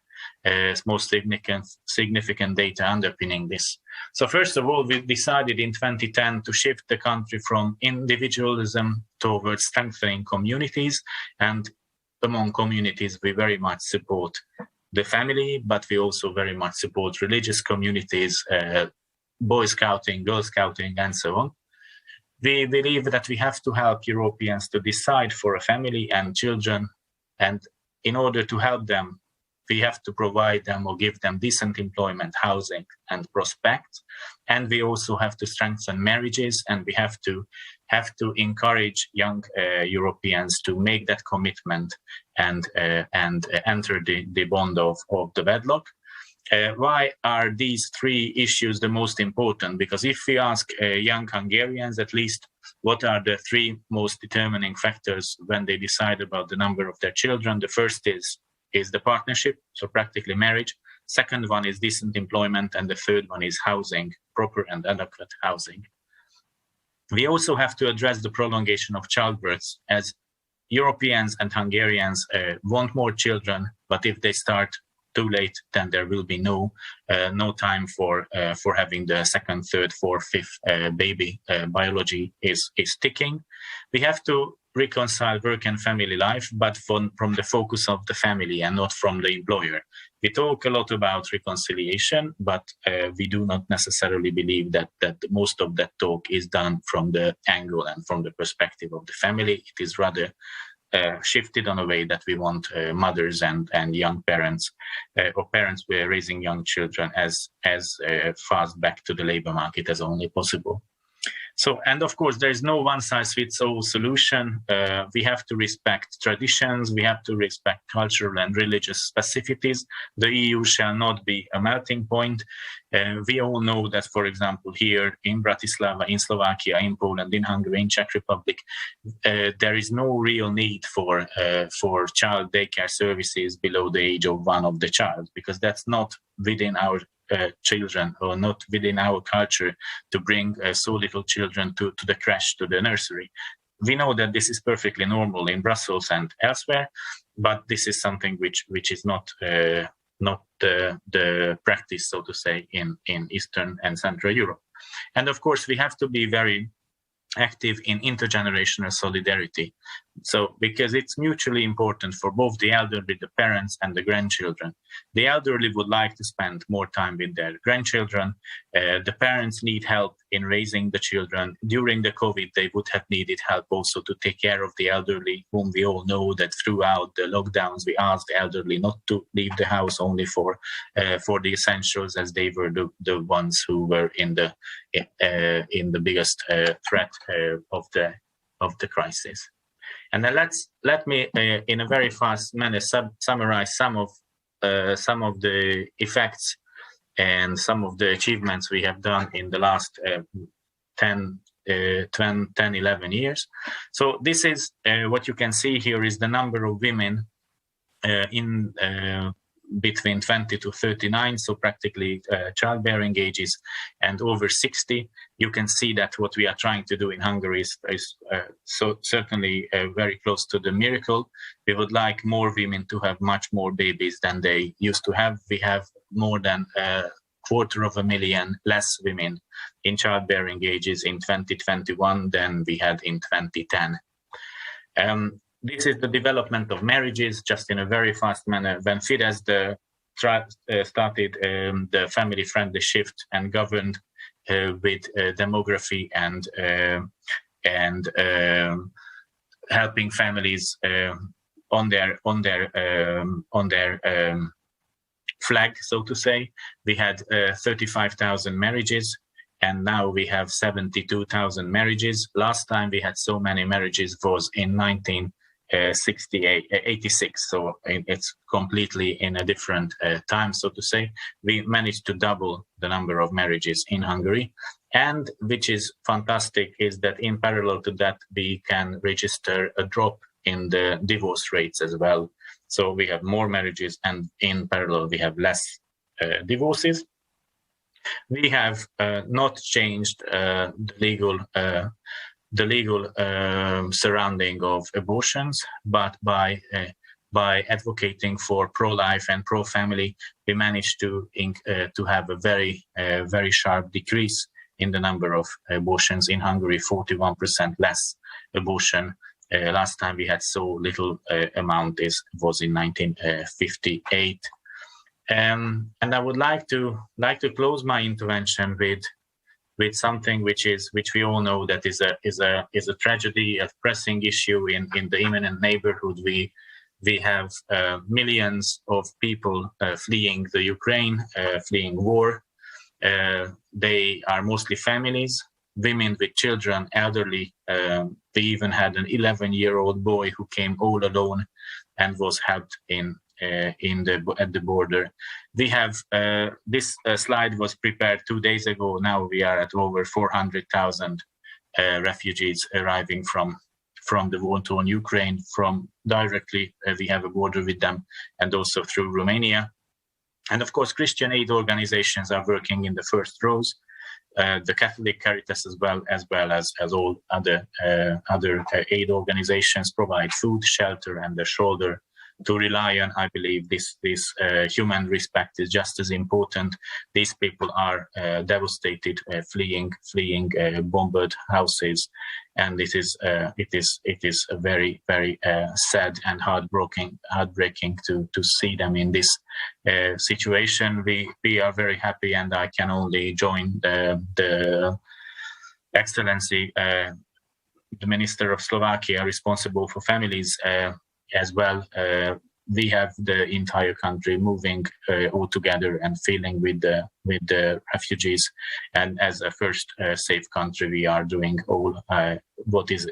significant data underpinning this. So first of all, we decided in 2010 to shift the country from individualism towards strengthening communities, and among communities we very much support the family, but we also very much support religious communities, Boy Scouting, Girl Scouting, and so on. We believe that we have to help Europeans to decide for a family and children, and in order to help them, we have to provide them or give them decent employment, housing, and prospects. And we also have to strengthen marriages, and we have to encourage young Europeans to make that commitment and enter the bond of the wedlock. Why are these three issues the most important? Because if we ask young Hungarians, at least, what are the three most determining factors when they decide about the number of their children, the first is the partnership, so practically marriage. Second one is decent employment, and the third one is housing, proper and adequate housing. We also have to address the prolongation of childbirths, as Europeans and Hungarians want more children, but if they start too late, then there will be no time for having the second, third, fourth, fifth baby. Biology is ticking. We have to reconcile work and family life, but from the focus of the family and not from the employer. We talk a lot about reconciliation, but we do not necessarily believe that most of that talk is done from the angle and from the perspective of the family. It is rather shifted on a way that we want mothers and young parents or parents who are raising young children as fast back to the labor market as only possible. So, and of course, there is no one-size-fits-all solution. We have to respect traditions. We have to respect cultural and religious specificities. The EU shall not be a melting point. We all know that, for example, here in Bratislava, in Slovakia, in Poland, in Hungary, in Czech Republic, there is no real need for child daycare services below the age of 1 of the child, because that's not within our children or not within our culture to bring so little children to the creche, to the nursery. We know that this is perfectly normal in Brussels and elsewhere, but this is something which is not the practice, so to say, in Eastern and Central Europe. And of course, we have to be very active in intergenerational solidarity. So, because it's mutually important for both the elderly, the parents, and the grandchildren. The elderly would like to spend more time with their grandchildren. The parents need help in raising the children. During the COVID, they would have needed help also to take care of the elderly, whom we all know that throughout the lockdowns, we asked the elderly not to leave the house only for the essentials, as they were the ones who were in the biggest threat of the crisis. And then let me, in a very fast manner, summarize some of the effects and some of the achievements we have done in the last 10, 11 years. So this is what you can see here is the number of women in between 20 to 39, so practically childbearing ages, and over 60. You can see that what we are trying to do in Hungary is so certainly very close to the miracle. We would like more women to have much more babies than they used to have. We have more than 250,000 less women in childbearing ages in 2021 than we had in 2010. This is the development of marriages, just in a very fast manner. When Fidesz started the family-friendly shift and governed with demography and helping families on their flag, so to say, we had 35,000 marriages. And now we have 72,000 marriages. Last time we had so many marriages was in 86, so it's completely in a different time, so to say. We managed to double the number of marriages in Hungary, and which is fantastic is that in parallel to that we can register a drop in the divorce rates as well. So we have more marriages, and in parallel we have less divorces. We have not changed the legal surrounding of abortions, but by advocating for pro-life and pro-family, we managed to have a very sharp decrease in the number of abortions in Hungary. 41% less abortion. Last time we had so little amount was in 1958. And I would like to close my intervention with something which we all know that is a tragedy, a pressing issue in the imminent neighborhood. We have millions of people fleeing the Ukraine, fleeing war. They are mostly families, women with children, elderly. We even had an 11-year-old boy who came all alone and was helped at the border. We have this slide was prepared 2 days ago. Now we are at over 400,000 refugees arriving from the war-torn Ukraine. From directly, we have a border with them, and also through Romania. And of course, Christian aid organizations are working in the first rows. the Catholic Caritas as well as all other aid organizations provide food, shelter, and a shoulder to rely on. I believe this human respect is just as important. These people are devastated, fleeing bombed houses, and it is very sad and heartbreaking to see them in this situation. We are very happy, and I can only join the Excellency, the Minister of Slovakia responsible for families as well. We have the entire country moving all together and feeling with the refugees, and as a first safe country, we are doing all what is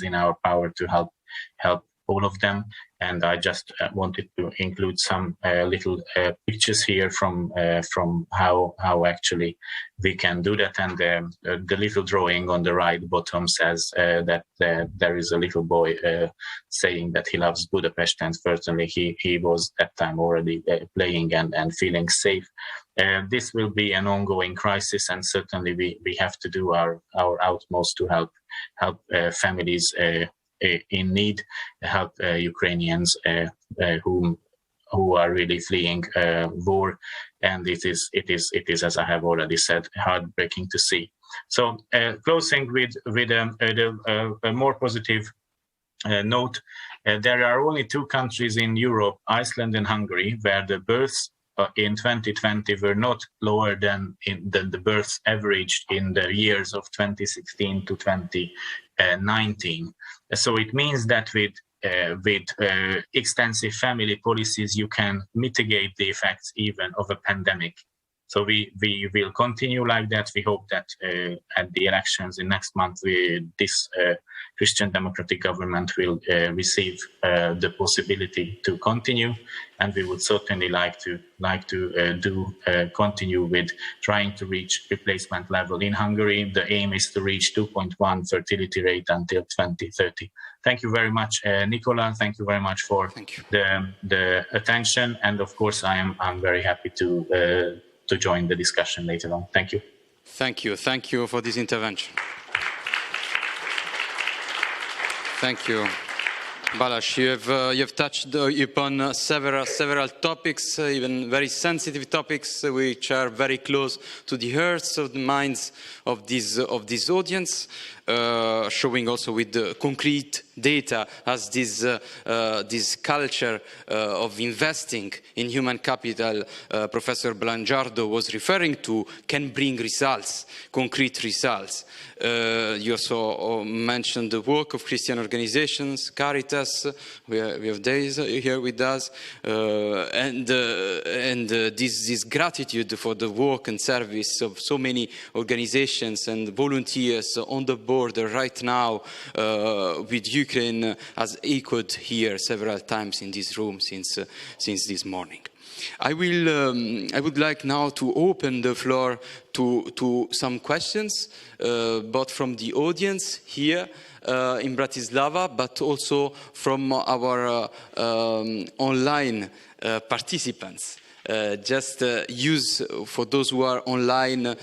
in our power to help all of them. And I just wanted to include some little pictures here from how actually we can do that. And the little drawing on the right bottom says that there is a little boy saying that he loves Budapest, and certainly he was at time already playing and feeling safe. This will be an ongoing crisis, and certainly we have to do our utmost to help families in need, help Ukrainians who are really fleeing war, and it is, as I have already said, heartbreaking to see. So closing with a more positive note, there are only two countries in Europe, Iceland and Hungary, where the births in 2020 were not lower than the births averaged in the years of 2016 to 2019. So it means that with extensive family policies, you can mitigate the effects even of a pandemic. So we will continue like that. We hope that at the elections in next month, this Christian Democratic government will receive the possibility to continue, and we would certainly like to continue with trying to reach replacement level in Hungary. The aim is to reach 2.1 fertility rate until 2030. Thank you very much, Nicola. Thank you very much for the attention, and of course, I'm very happy to join the discussion later on. Thank you. Thank you for this intervention. Thank you. Balázs, you have touched upon several topics, even very sensitive topics, which are very close to the hearts of the minds of this audience, showing also with the concrete data as this culture of investing in human capital Professor Blanchardo was referring to can bring results, concrete results. You also mentioned the work of Christian organizations, Caritas. We have days here with us, and this gratitude for the work and service of so many organizations and volunteers on the border right now with Ukraine, as echoed here several times in this room since this morning. I would like now to open the floor to some questions, both from the audience here in Bratislava, but also from our online participants. Just use, for those who are online,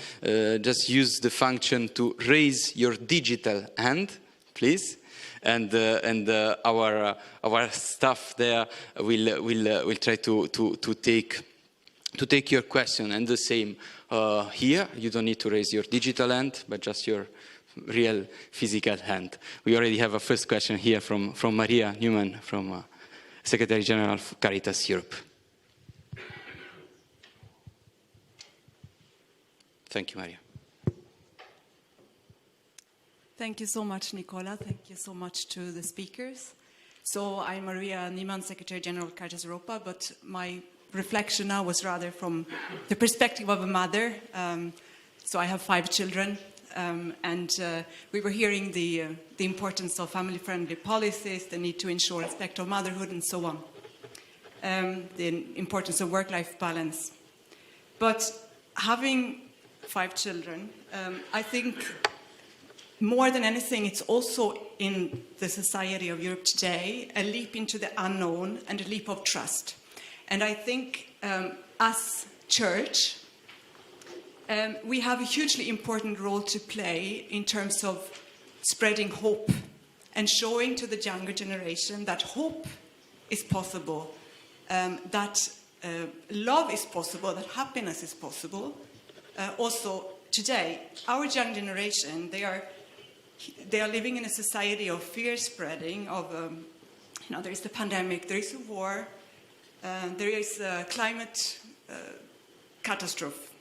just use the function to raise your digital hand, please. And our staff there will try to take your question. And the same here. You don't need to raise your digital hand, but just your real physical hand. We already have a first question here from Maria Newman, from Secretary General of Caritas Europe. Thank you, Maria. Thank you so much, Nicola. Thank you so much to the speakers. So I'm Maria Niemann, Secretary General of Caritas Europa, but my reflection now was rather from the perspective of a mother. So I have 5 children, and we were hearing the importance of family-friendly policies, the need to ensure respect of motherhood, and so on, the importance of work-life balance. But having 5 children, I think more than anything, it's also in the society of Europe today, a leap into the unknown and a leap of trust. And I think as church, we have a hugely important role to play in terms of spreading hope and showing to the younger generation that hope is possible, that love is possible, that happiness is possible. Also, today, our young generation, they are living in a society of fear spreading, of, there is the pandemic, there is a war, there is a climate catastrophe.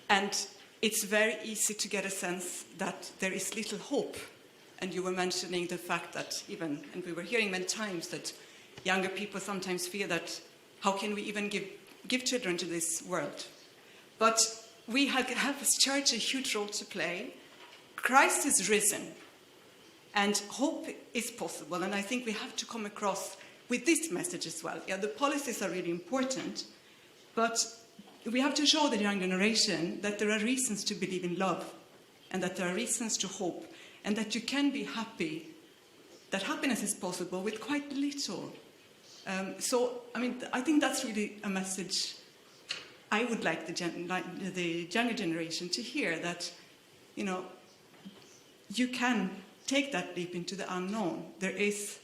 And it's very easy to get a sense that there is little hope. And you were mentioning the fact that and we were hearing many times that younger people sometimes fear that how can we even give children to this world? But we have as church a huge role to play. Christ is risen, and hope is possible. And I think we have to come across with this message as well. Yeah, the policies are really important, but we have to show the young generation that there are reasons to believe in love, and that there are reasons to hope, and that you can be happy, that happiness is possible with quite little. I think that's really a message I would like the younger generation to hear, that, you can take that leap into the unknown. There is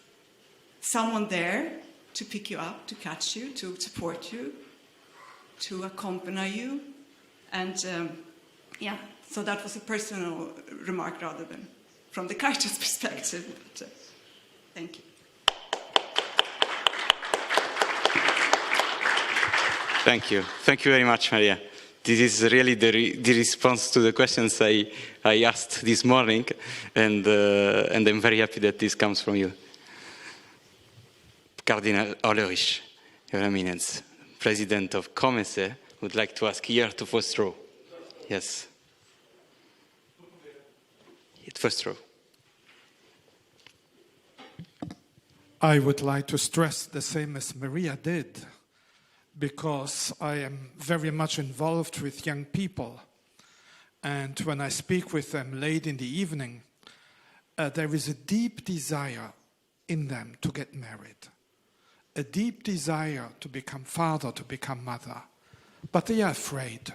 someone there to pick you up, to catch you, to support you, to accompany you. And so that was a personal remark rather than from the Caritas perspective. But, thank you. Thank you. Thank you very much, Maria. This is really the response to the questions I asked this morning, and I'm very happy that this comes from you. Cardinal Ulrich, Your Eminence, President of COMECE, would like to ask here to first row. Yes. First row. I would like to stress the same as Maria did, because I am very much involved with young people. And when I speak with them late in the evening, there is a deep desire in them to get married, a deep desire to become father, to become mother. But they are afraid,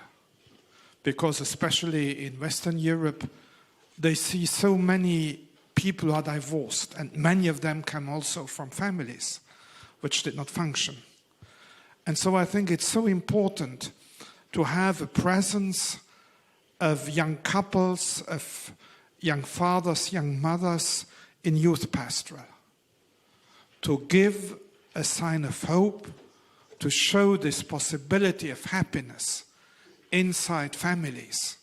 because especially in Western Europe, they see so many people who are divorced, and many of them come also from families which did not function. And so I think it's so important to have a presence of young couples, of young fathers, young mothers in youth pastoral, to give a sign of hope, to show this possibility of happiness inside families.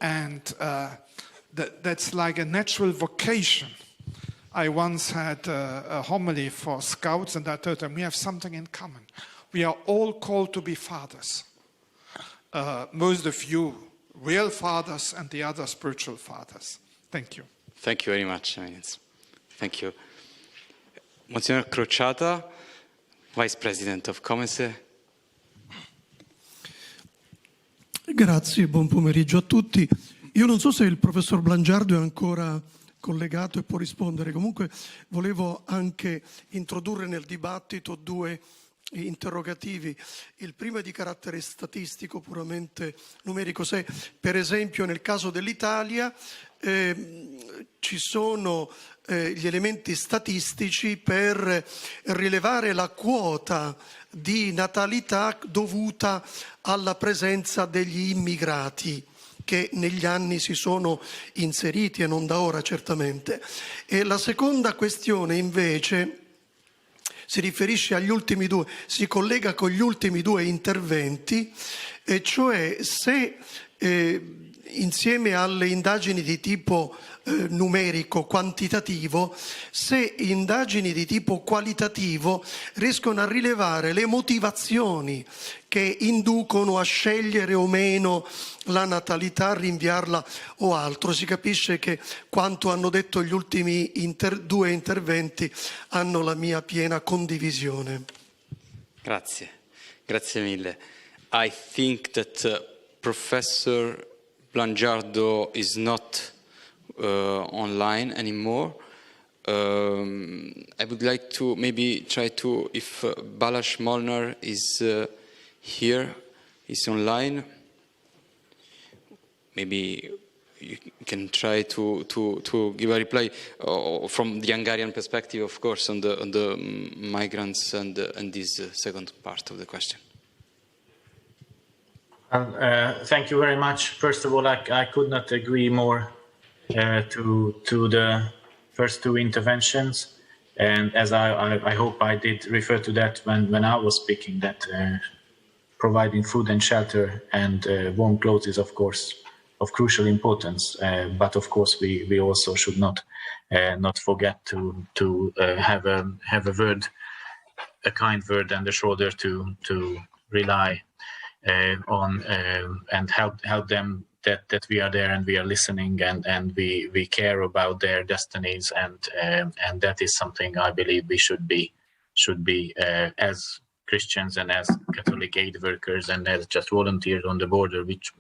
And that's like a natural vocation. I once had a homily for scouts, and I told them we have something in common. We are all called to be fathers. Most of you real fathers, and the other spiritual fathers. Thank you. Thank you very much. Thank you. Monsignor Crociata, Vice President of COMECE. Grazie, buon pomeriggio a tutti. Io non so se il professor Blanchardo è ancora collegato e può rispondere. Comunque volevo anche introdurre nel dibattito due interrogativi. Il primo è di carattere statistico, puramente numerico. Se per esempio nel caso dell'Italia ci sono gli elementi statistici per rilevare la quota di natalità dovuta alla presenza degli immigrati che negli anni si sono inseriti, e non da ora certamente. E la seconda questione invece si riferisce agli ultimi due, si collega con gli ultimi due interventi, e cioè se insieme alle indagini di tipo numerico, quantitativo, se indagini di tipo qualitativo riescono a rilevare le motivazioni che inducono a scegliere o meno la natalità, a rinviarla o altro. Si capisce che quanto hanno detto gli ultimi due interventi hanno la mia piena condivisione. Grazie, grazie mille. I think that Professor Blanchardo is not online anymore. I would like to maybe try to, if Balázs Molnár is here, is online. maybe you can try to give a reply from the Hungarian perspective, of course, on the migrants and this second part of the question. Thank you very much. First of all, I could not agree more to the first two interventions, and as I hope I did refer to that when I was speaking, that providing food and shelter and warm clothes is, of course, of crucial importance. But of course, we also should not forget to have a word, a kind word, and a shoulder to rely on and help them. That we are there and we are listening and we care about their destinies, and that is something I believe we should be as Christians and as Catholic aid workers and as just volunteers on the border, which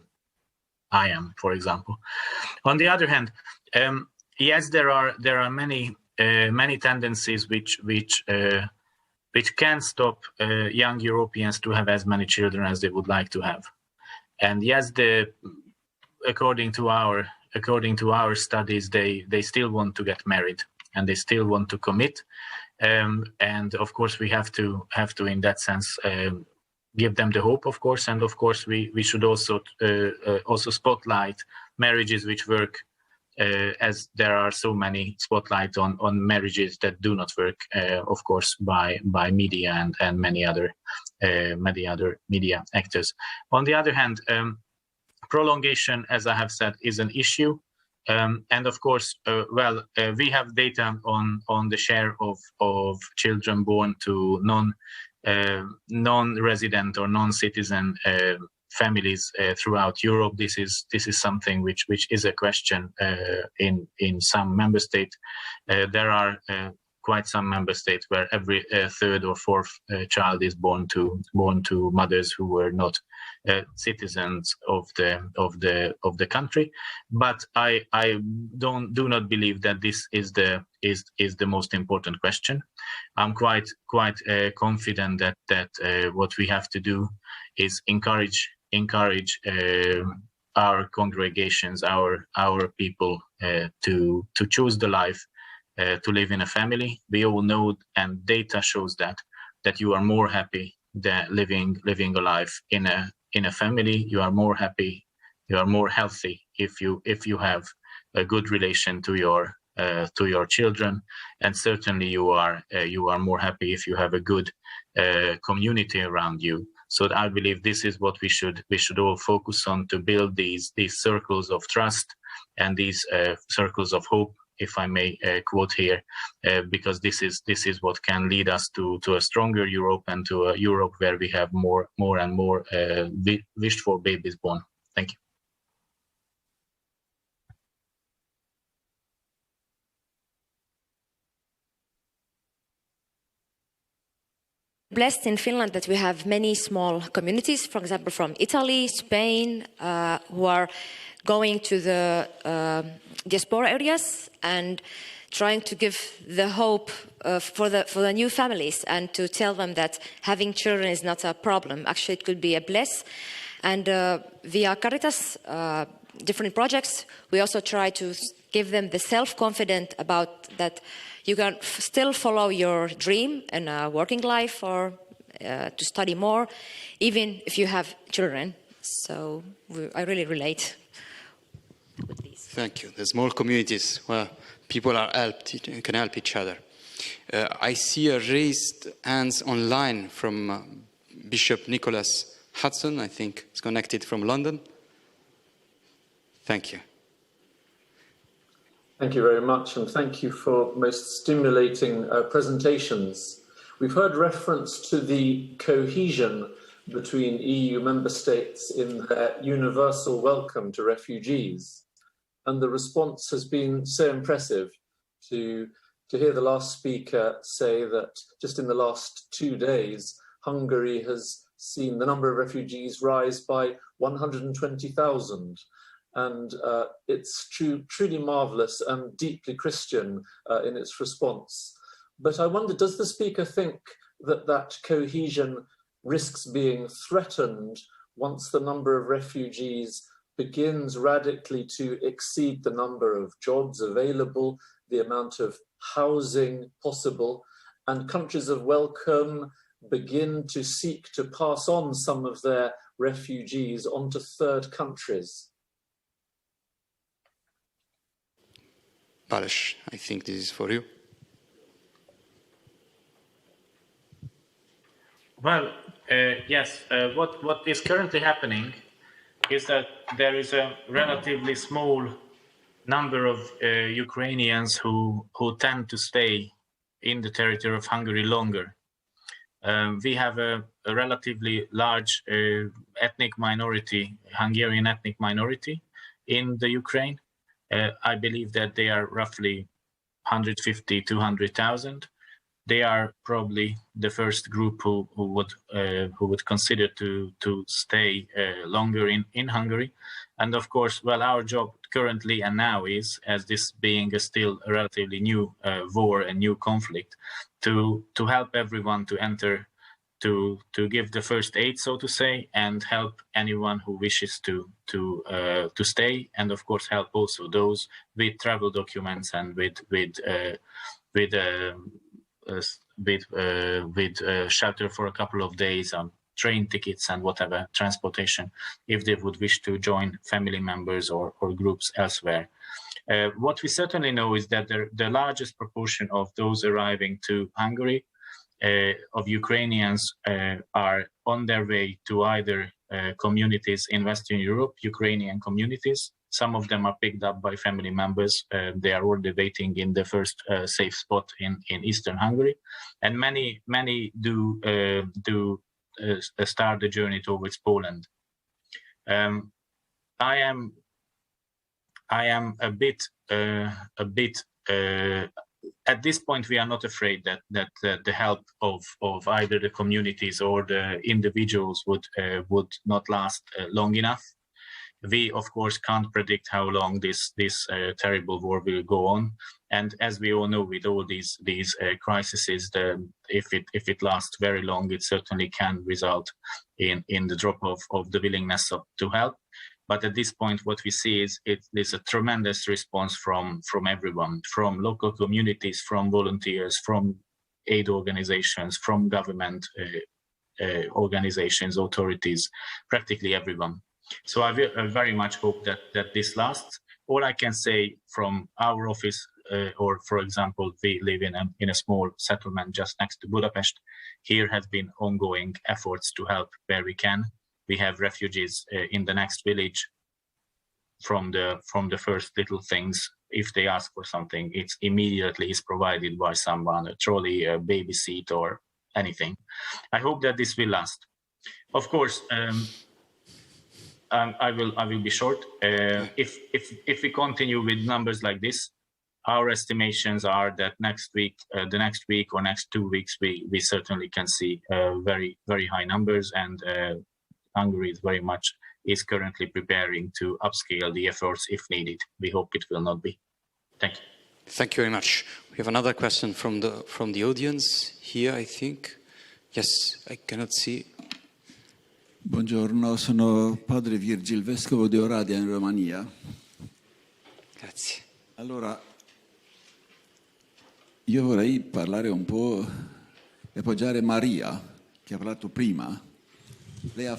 I am, for example. On the other hand, yes, there are many tendencies which can stop young Europeans to have as many children as they would like to have, and yes, according to our studies, they still want to get married and they still want to commit, and of course we have to in that sense give them the hope, of course, and of course we should also spotlight marriages which work, as there are so many spotlight on marriages that do not work, of course, by media and many other media actors. On the other hand, prolongation, as I have said, is an issue, and of course, we have data on the share of children born to non-resident or non-citizen families throughout Europe. This is something which is a question in some member states. There are quite some member states where every third or fourth child is born to mothers who were not citizens of the country. But I do not believe that this is the most important question. I'm quite confident that what we have to do is encourage our congregations, our people to choose the life. To live in a family. We all know, and data shows that you are more happy than living a life in a family. You are more happy, you are more healthy if you have a good relation to your children, and certainly you are more happy if you have a good community around you. So I believe this is what we should all focus on, to build these circles of trust and these circles of hope, if I may quote here, because this is what can lead us to a stronger Europe and to a Europe where we have more and more wished for babies born. Thank you. Blessed in Finland that we have many small communities, for example, from Italy, Spain, who are going to the diaspora areas and trying to give the hope for the new families and to tell them that having children is not a problem. Actually, it could be a bliss. And via Caritas, different projects, we also try to give them the self-confidence about that you can still follow your dream in a working life or to study more, even if you have children. So I really relate with these. Thank you. The small communities where people are can help each other. I see a raised hands online from Bishop Nicholas Hudson. I think it's connected from London. Thank you. Thank you very much, and thank you for most stimulating presentations. We've heard reference to the cohesion between EU member states in their universal welcome to refugees. And the response has been so impressive to hear the last speaker say that just in the last 2 days, Hungary has seen the number of refugees rise by 120,000. And it's truly marvellous and deeply Christian in its response. But I wonder, does the speaker think that that cohesion risks being threatened once the number of refugees begins radically to exceed the number of jobs available, the amount of housing possible, and countries of welcome begin to seek to pass on some of their refugees onto third countries. Balázs, I think this is for you. Well, yes, what is currently happening is that there is a relatively small number of Ukrainians who tend to stay in the territory of Hungary longer. We have a relatively large ethnic minority, Hungarian ethnic minority in the Ukraine. I believe that they are roughly 150, 200,000. They are probably the first group who would consider to stay longer in Hungary. And of course, well, our job currently and now is, as this being still a relatively new war and new conflict, to help everyone to enter, to give the first aid, so to say, and help anyone who wishes to stay, and of course help also those with travel documents and with shelter for a couple of days, train tickets and whatever transportation, if they would wish to join family members or groups elsewhere. What we certainly know is that the largest proportion of those arriving to Hungary, of Ukrainians, are on their way to either communities in Western Europe, Ukrainian communities. Some of them are picked up by family members. They are already waiting in the first safe spot in Eastern Hungary. And many do start the journey towards Poland. I am a bit at this point, we are not afraid that the help of either the communities or the individuals would not last long enough. We, of course, can't predict how long this terrible war will go on, and as we all know, with all these crises, if it lasts very long, it certainly can result in the drop of the willingness to help. But at this point, what we see is there's a tremendous response from everyone, from local communities, from volunteers, from aid organizations, from government organizations, authorities, practically everyone. So I very much hope that this lasts. All I can say from our office, or for example, we live in a small settlement just next to Budapest. Here has been ongoing efforts to help where we can. We have refugees in the next village. From the first little things, if they ask for something, it's immediately is provided by someone, a trolley, a baby seat, or anything. I hope that this will last. Of course, I will be short. If we continue with numbers like this, our estimations are that the next week or next 2 weeks, we certainly can see very, very high numbers, and Hungary is currently preparing to upscale the efforts if needed. We hope it will not be. Thank you. Thank you very much. We have another question from the audience here, I think. Yes, I cannot see. Buongiorno, sono padre Virgil, vescovo di Oradea in Romania. Grazie. Allora, io vorrei parlare un po' e appoggiare Maria, che ha parlato prima. Lei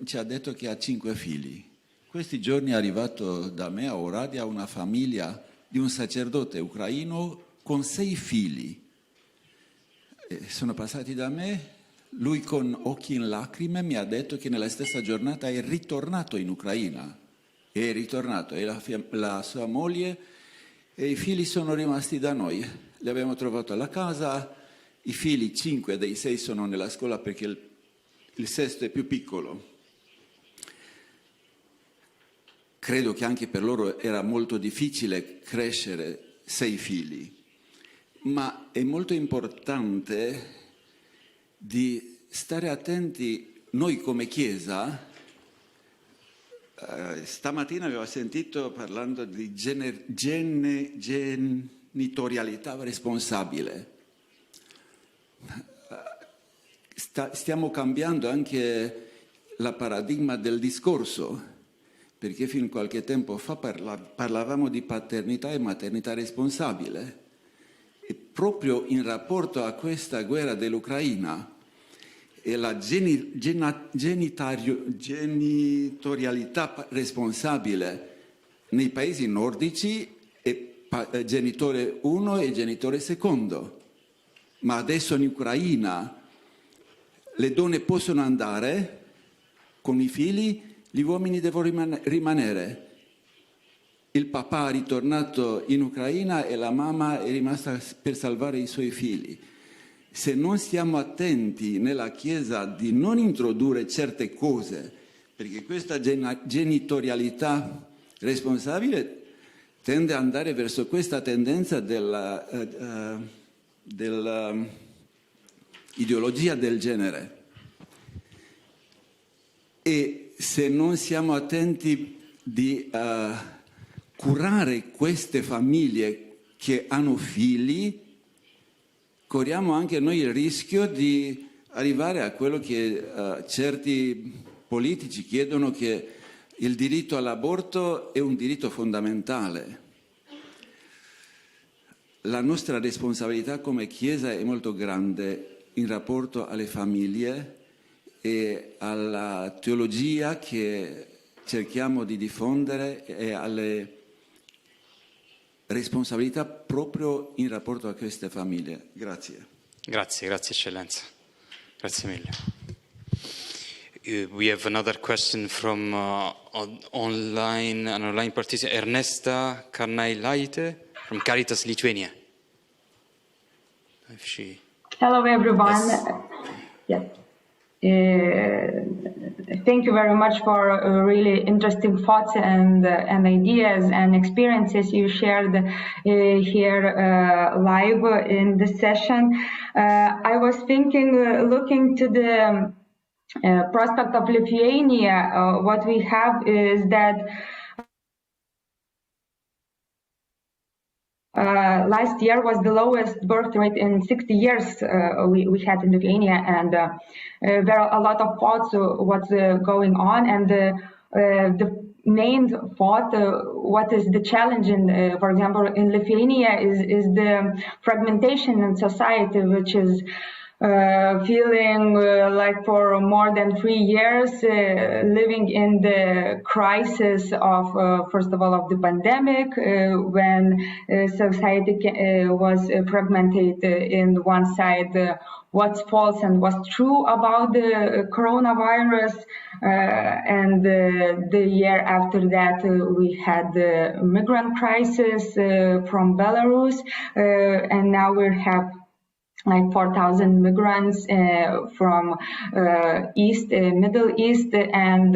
ci ha detto che ha 5 figli. Questi giorni è arrivato da me a Oradea una famiglia di un sacerdote ucraino con 6 figli. Sono passati da me, lui con occhi in lacrime mi ha detto che nella stessa giornata è ritornato in Ucraina. È ritornato, e la sua moglie e i figli sono rimasti da noi. Li abbiamo trovato alla casa, i figli 5 dei 6 sono nella scuola perché il sesto è più piccolo. Credo che anche per loro era molto difficile crescere 6 figli, ma è molto importante di stare attenti noi come Chiesa. Stamattina avevo sentito parlando di genitorialità responsabile. Stiamo cambiando anche la paradigma del discorso. perché fino a qualche tempo fa parlavamo di paternità e maternità responsabile, e proprio in rapporto a questa guerra dell'Ucraina e la genitorialità responsabile nei paesi nordici è genitore 1 e genitore 2. Ma adesso in Ucraina le donne possono andare con i figli, gli uomini devono rimanere. Il papà è ritornato in Ucraina e la mamma è rimasta per salvare i suoi figli. Se non stiamo attenti nella Chiesa di non introdurre certe cose, perché questa genitorialità responsabile tende ad andare verso questa tendenza dell'ideologia del genere. E se non siamo attenti di curare queste famiglie che hanno figli, corriamo anche noi il rischio di arrivare a quello che certi politici chiedono, che il diritto all'aborto è un diritto fondamentale. La nostra responsabilità come Chiesa è molto grande in rapporto alle famiglie e alla teologia che cerchiamo di diffondere e alle responsabilità proprio in rapporto a queste famiglie. Grazie. Grazie Eccellenza. Grazie mille. We have another question from an online participant, Ernesta Karnailaite from Caritas Lithuania. If she... Hello everyone. Yes. Thank you very much for really interesting thoughts and ideas and experiences you shared here live in this session. I was thinking, looking to the prospect of Lithuania, what we have is that last year was the lowest birth rate in 60 years we had in Lithuania, and there are a lot of thoughts what's going on, and the main thought, what is the challenge in, for example, in Lithuania is the fragmentation in society, which is feeling like for more than 3 years living in the crisis of, first of all, of the pandemic, when society was fragmented in one side, what's false and what's true about the coronavirus, and the year after that we had the migrant crisis from Belarus, and now we have like 4,000 migrants from Middle East, and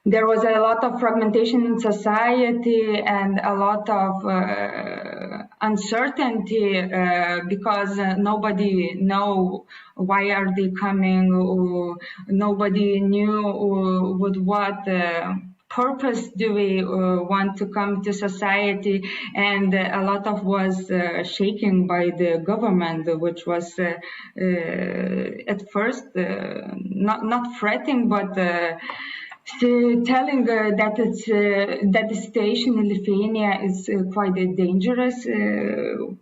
there was a lot of fragmentation in society and a lot of uncertainty because nobody know why are they coming, nobody knew with what purpose do we want to come to society, and a lot of was shaken by the government, which was at first not threatening, but telling that it's that the situation in Lithuania is quite dangerous,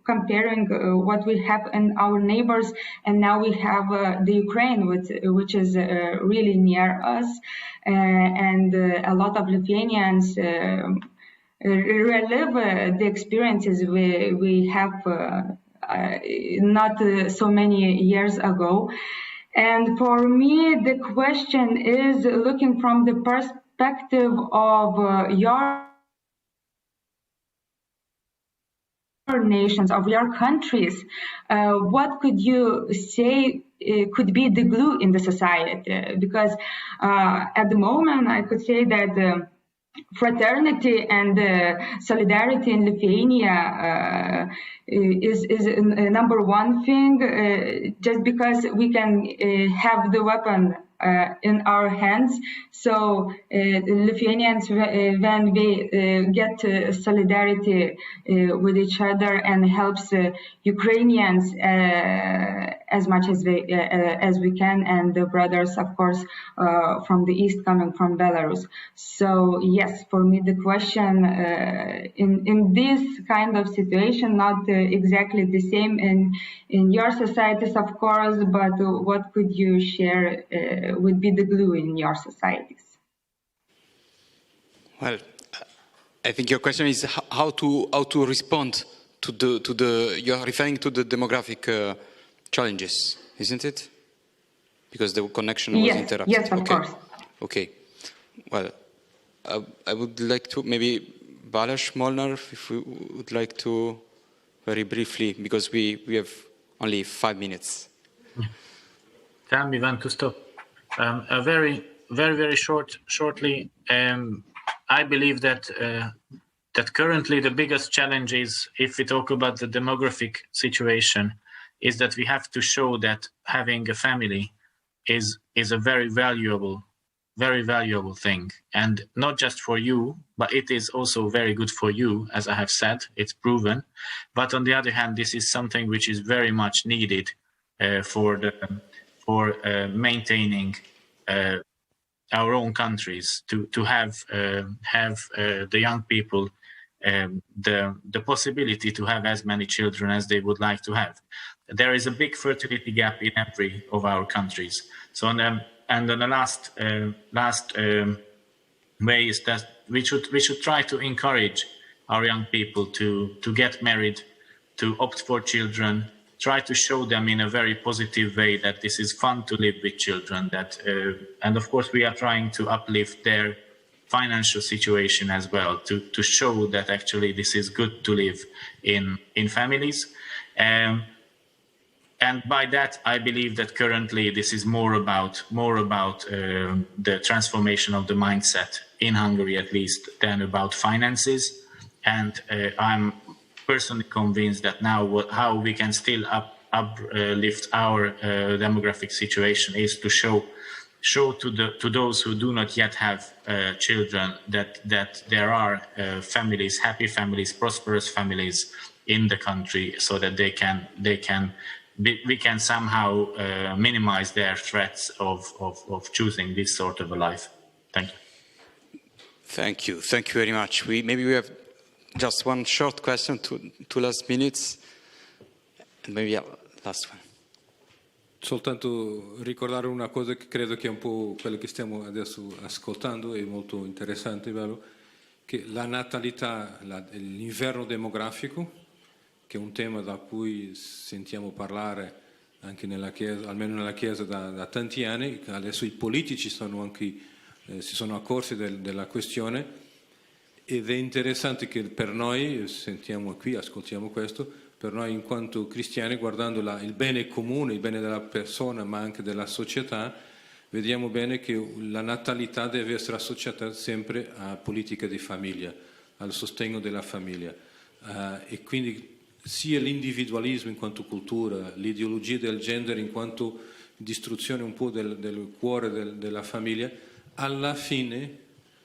comparing what we have in our neighbors, and now we have the Ukraine, which is really near us, and a lot of Lithuanians relive the experiences we have not so many years ago. And for me, the question is, looking from the perspective of your nations, of your countries, what could you say could be the glue in the society? Because at the moment, I could say that fraternity and solidarity in Lithuania is number one thing, just because we can have the weapon in our hands. So Lithuanians, when we get solidarity with each other and helps Ukrainians as much as we can, and the brothers, of course, from the east coming from Belarus. So yes, for me the question in this kind of situation, not exactly the same in your societies, of course, but what could you share would be the glue in your societies? Well, I think your question is how to respond to the you're referring to the demographic challenges, isn't it? Because the connection was interrupted. Yes, of course. Okay. Well, I would like to maybe Balázs Molnár, if we would like to very briefly, because we have only 5 minutes. Tell me when to stop. Very shortly. I believe that that currently the biggest challenge is, if we talk about the demographic situation, is that we have to show that having a family is a very valuable thing, and not just for you, but it is also very good for you, as I have said, it's proven. But on the other hand, this is something which is very much needed for maintaining our own countries, to have the young people the possibility to have as many children as they would like to have. There is a big fertility gap in every of our countries. So and then the last way is that we should try to encourage our young people to get married, to opt for children, try to show them in a very positive way that this is fun to live with children, that and of course we are trying to uplift their financial situation as well, to show that actually this is good to live in families. And by that, I believe that currently this is more about the transformation of the mindset in Hungary, at least, than about finances. And I'm personally convinced that now how we can still uplift our demographic situation is to show to those who do not yet have children that there are families, happy families, prosperous families in the country, so that we can somehow minimize their threats of choosing this sort of a life. Thank you. Thank you. Thank you very much. Maybe we have just one short question, two last minutes, and maybe last one. Soltanto ricordare una cosa che credo che è un po' quello che stiamo adesso ascoltando, è molto interessante, vero? Che la natalità, l'inverno demografico, che è un tema da cui sentiamo parlare anche nella Chiesa, almeno nella Chiesa da tanti anni. Adesso i politici si sono accorsi della questione, ed è interessante che per noi, sentiamo qui, ascoltiamo questo, per noi in quanto cristiani, guardando il bene comune, il bene della persona ma anche della società, vediamo bene che la natalità deve essere associata sempre a politica di famiglia, al sostegno della famiglia, e quindi sia l'individualismo in quanto cultura, l'ideologia del genere in quanto distruzione un po' del cuore della famiglia, alla fine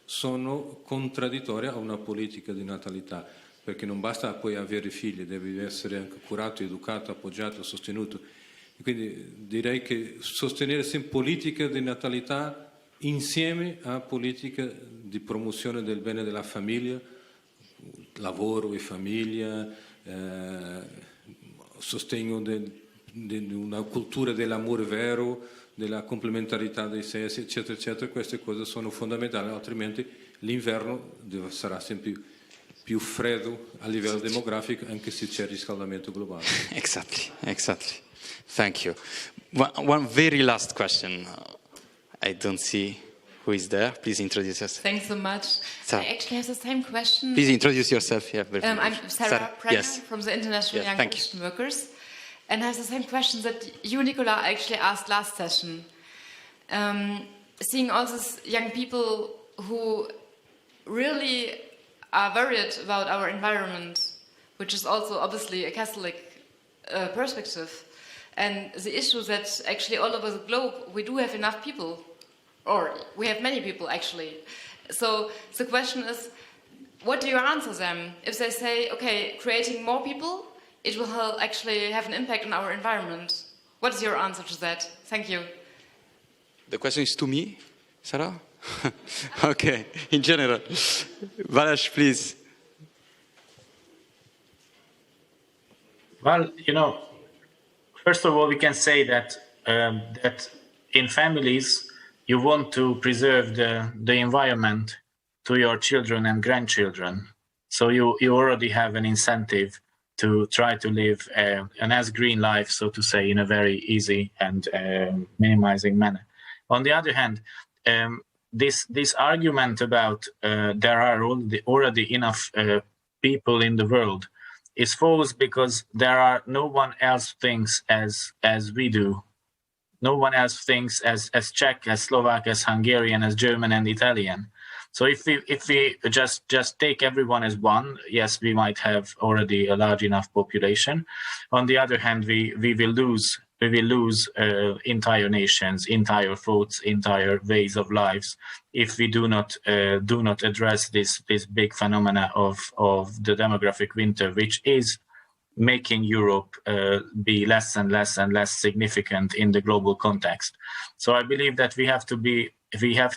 sono contraddittorie a una politica di natalità, perché non basta poi avere figli, devi essere anche curato, educato, appoggiato, sostenuto. E quindi direi che sostenere sempre politica di natalità insieme a politica di promozione del bene della famiglia, lavoro e famiglia, sostegno di una cultura dell'amore vero, della complementarità dei sessi, eccetera, eccetera. Queste cose sono fondamentali, altrimenti l'inverno sarà sempre più freddo a livello demografico, anche se c'è riscaldamento globale. Exactly. Thank you. One very last question. I don't see who is there. Please introduce yourself. Thanks so much. Sarah. I actually have the same question. Please introduce yourself. Yeah, I'm Sarah Prima, yes. from the International Young thank Christian Workers. And I have the same question that you, Nicola, actually asked last session. Seeing all these young people who really are worried about our environment, which is also obviously a Catholic perspective, and the issue that actually all over the globe we do have enough people or we have many people actually. So the question is, what do you answer them if they say, okay, creating more people, it will actually have an impact on our environment? What is your answer to that? Thank you. The question is to me, Sarah? Okay, in general. Balázs, please. Well, first of all, we can say that that in families, you want to preserve the environment to your children and grandchildren. So you already have an incentive to try to live an as green life, so to say, in a very easy and minimizing manner. On the other hand, this argument about there are already enough people in the world is false, because there are no one else thinks as we do. No one else thinks as Czech, as Slovak, as Hungarian, as German and Italian. So if we just take everyone as one, yes, we might have already a large enough population. On the other hand, we will lose entire nations, entire thoughts, entire ways of lives if we do not address this big phenomena of the demographic winter, which is making Europe be less and less and less significant in the global context. So I believe that we have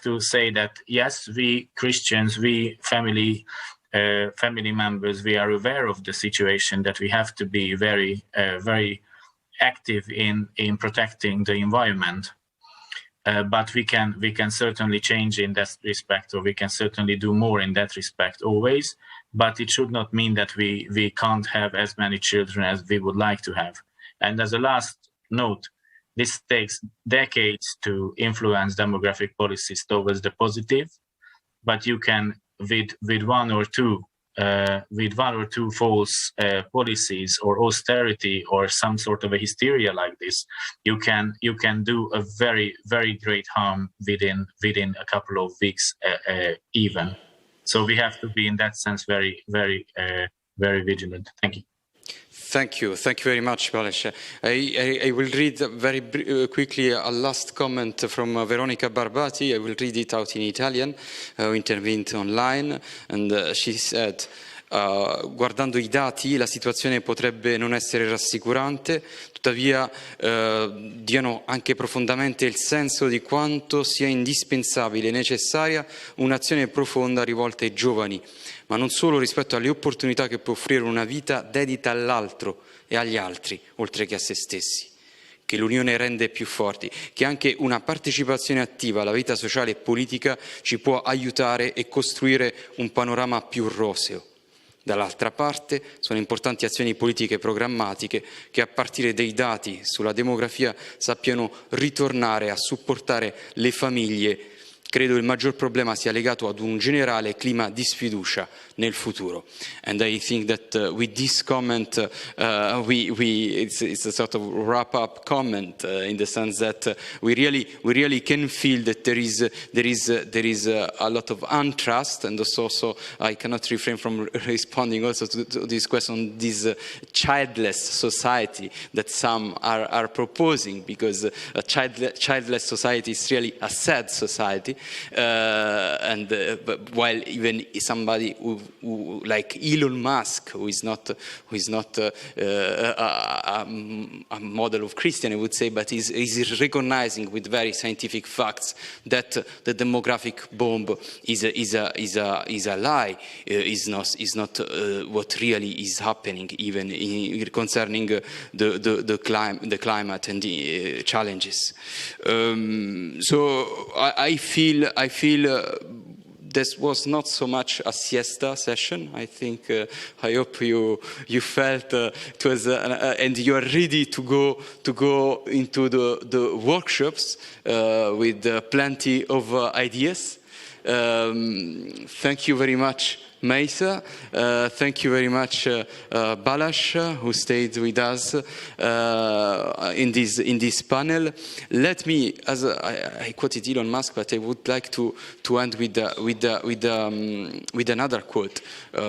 to say that yes, we Christians, we family members, we are aware of the situation, that we have to be very active in protecting the environment. But we can certainly change in that respect, or we can certainly do more in that respect always. But it should not mean that we can't have as many children as we would like to have. And as a last note, this takes decades to influence demographic policies towards the positive, but you can, with one or two false policies or austerity or some sort of a hysteria like this, you can do a very, very great harm within a couple of weeks even. So we have to be, in that sense, very, very, very vigilant. Thank you. Thank you very much, Balázs. I will read very quickly a last comment from Veronica Barbati. I will read it out in Italian, who intervened online, and she said, guardando I dati la situazione potrebbe non essere rassicurante, tuttavia diano anche profondamente il senso di quanto sia indispensabile e necessaria un'azione profonda rivolta ai giovani, ma non solo rispetto alle opportunità che può offrire una vita dedita all'altro e agli altri, oltre che a se stessi, che l'unione rende più forti, che anche una partecipazione attiva alla vita sociale e politica ci può aiutare e costruire un panorama più roseo. Dall'altra parte sono importanti azioni politiche programmatiche che a partire dai dati sulla demografia sappiano ritornare a supportare le famiglie. Credo il maggior problema sia legato ad un generale clima di sfiducia nel futuro. And I think that with this comment, it's a sort of wrap-up comment in the sense that we really can feel that there is a lot of untrust, and also I cannot refrain from responding also to this question, this childless society that some are proposing, because a childless society is really a sad society. But while even somebody who like Elon Musk, who is not a model of Christian, I would say, but is recognizing with very scientific facts that the demographic bomb is a lie, is not what really is happening, even concerning the climate and the challenges. So I feel this was not so much a siesta session. I think, I hope you felt it was, and you are ready to go into the workshops with plenty of ideas. Thank you very much Meisa. Thank you very much, Balázs, who stayed with us in this panel. Let me, as I quoted Elon Musk, but I would like to end with another quote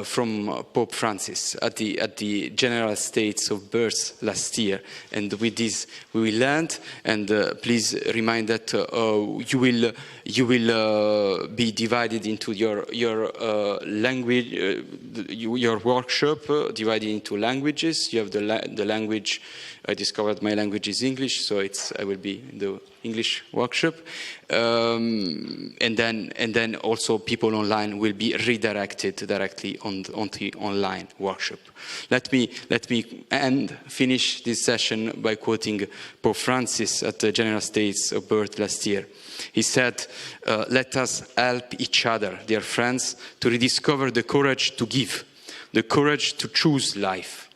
from Pope Francis at the General States of Birth last year. And with this, we will end. And please remind that you will be divided into your language, your workshop divided into languages. You have the language. I discovered my language is English, so I will be in the English workshop, and then also people online will be redirected directly on the online workshop. Let me finish this session by quoting Pope Francis at the General States of Birth last year. He said, "Let us help each other, dear friends, to rediscover the courage to give, the courage to choose life."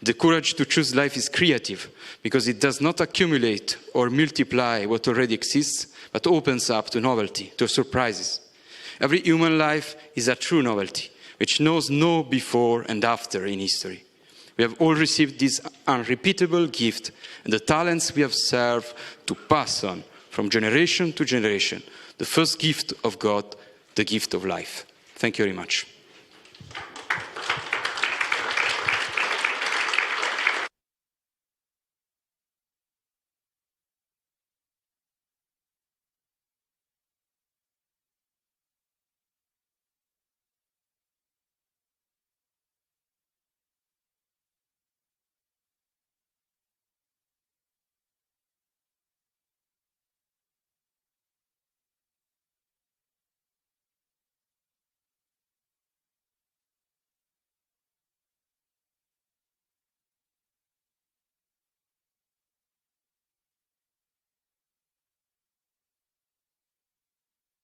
The courage to choose life is creative because it does not accumulate or multiply what already exists, but opens up to novelty, to surprises. Every human life is a true novelty, which knows no before and after in history. We have all received this unrepeatable gift and the talents we have served to pass on from generation to generation, the first gift of God, the gift of life. Thank you very much.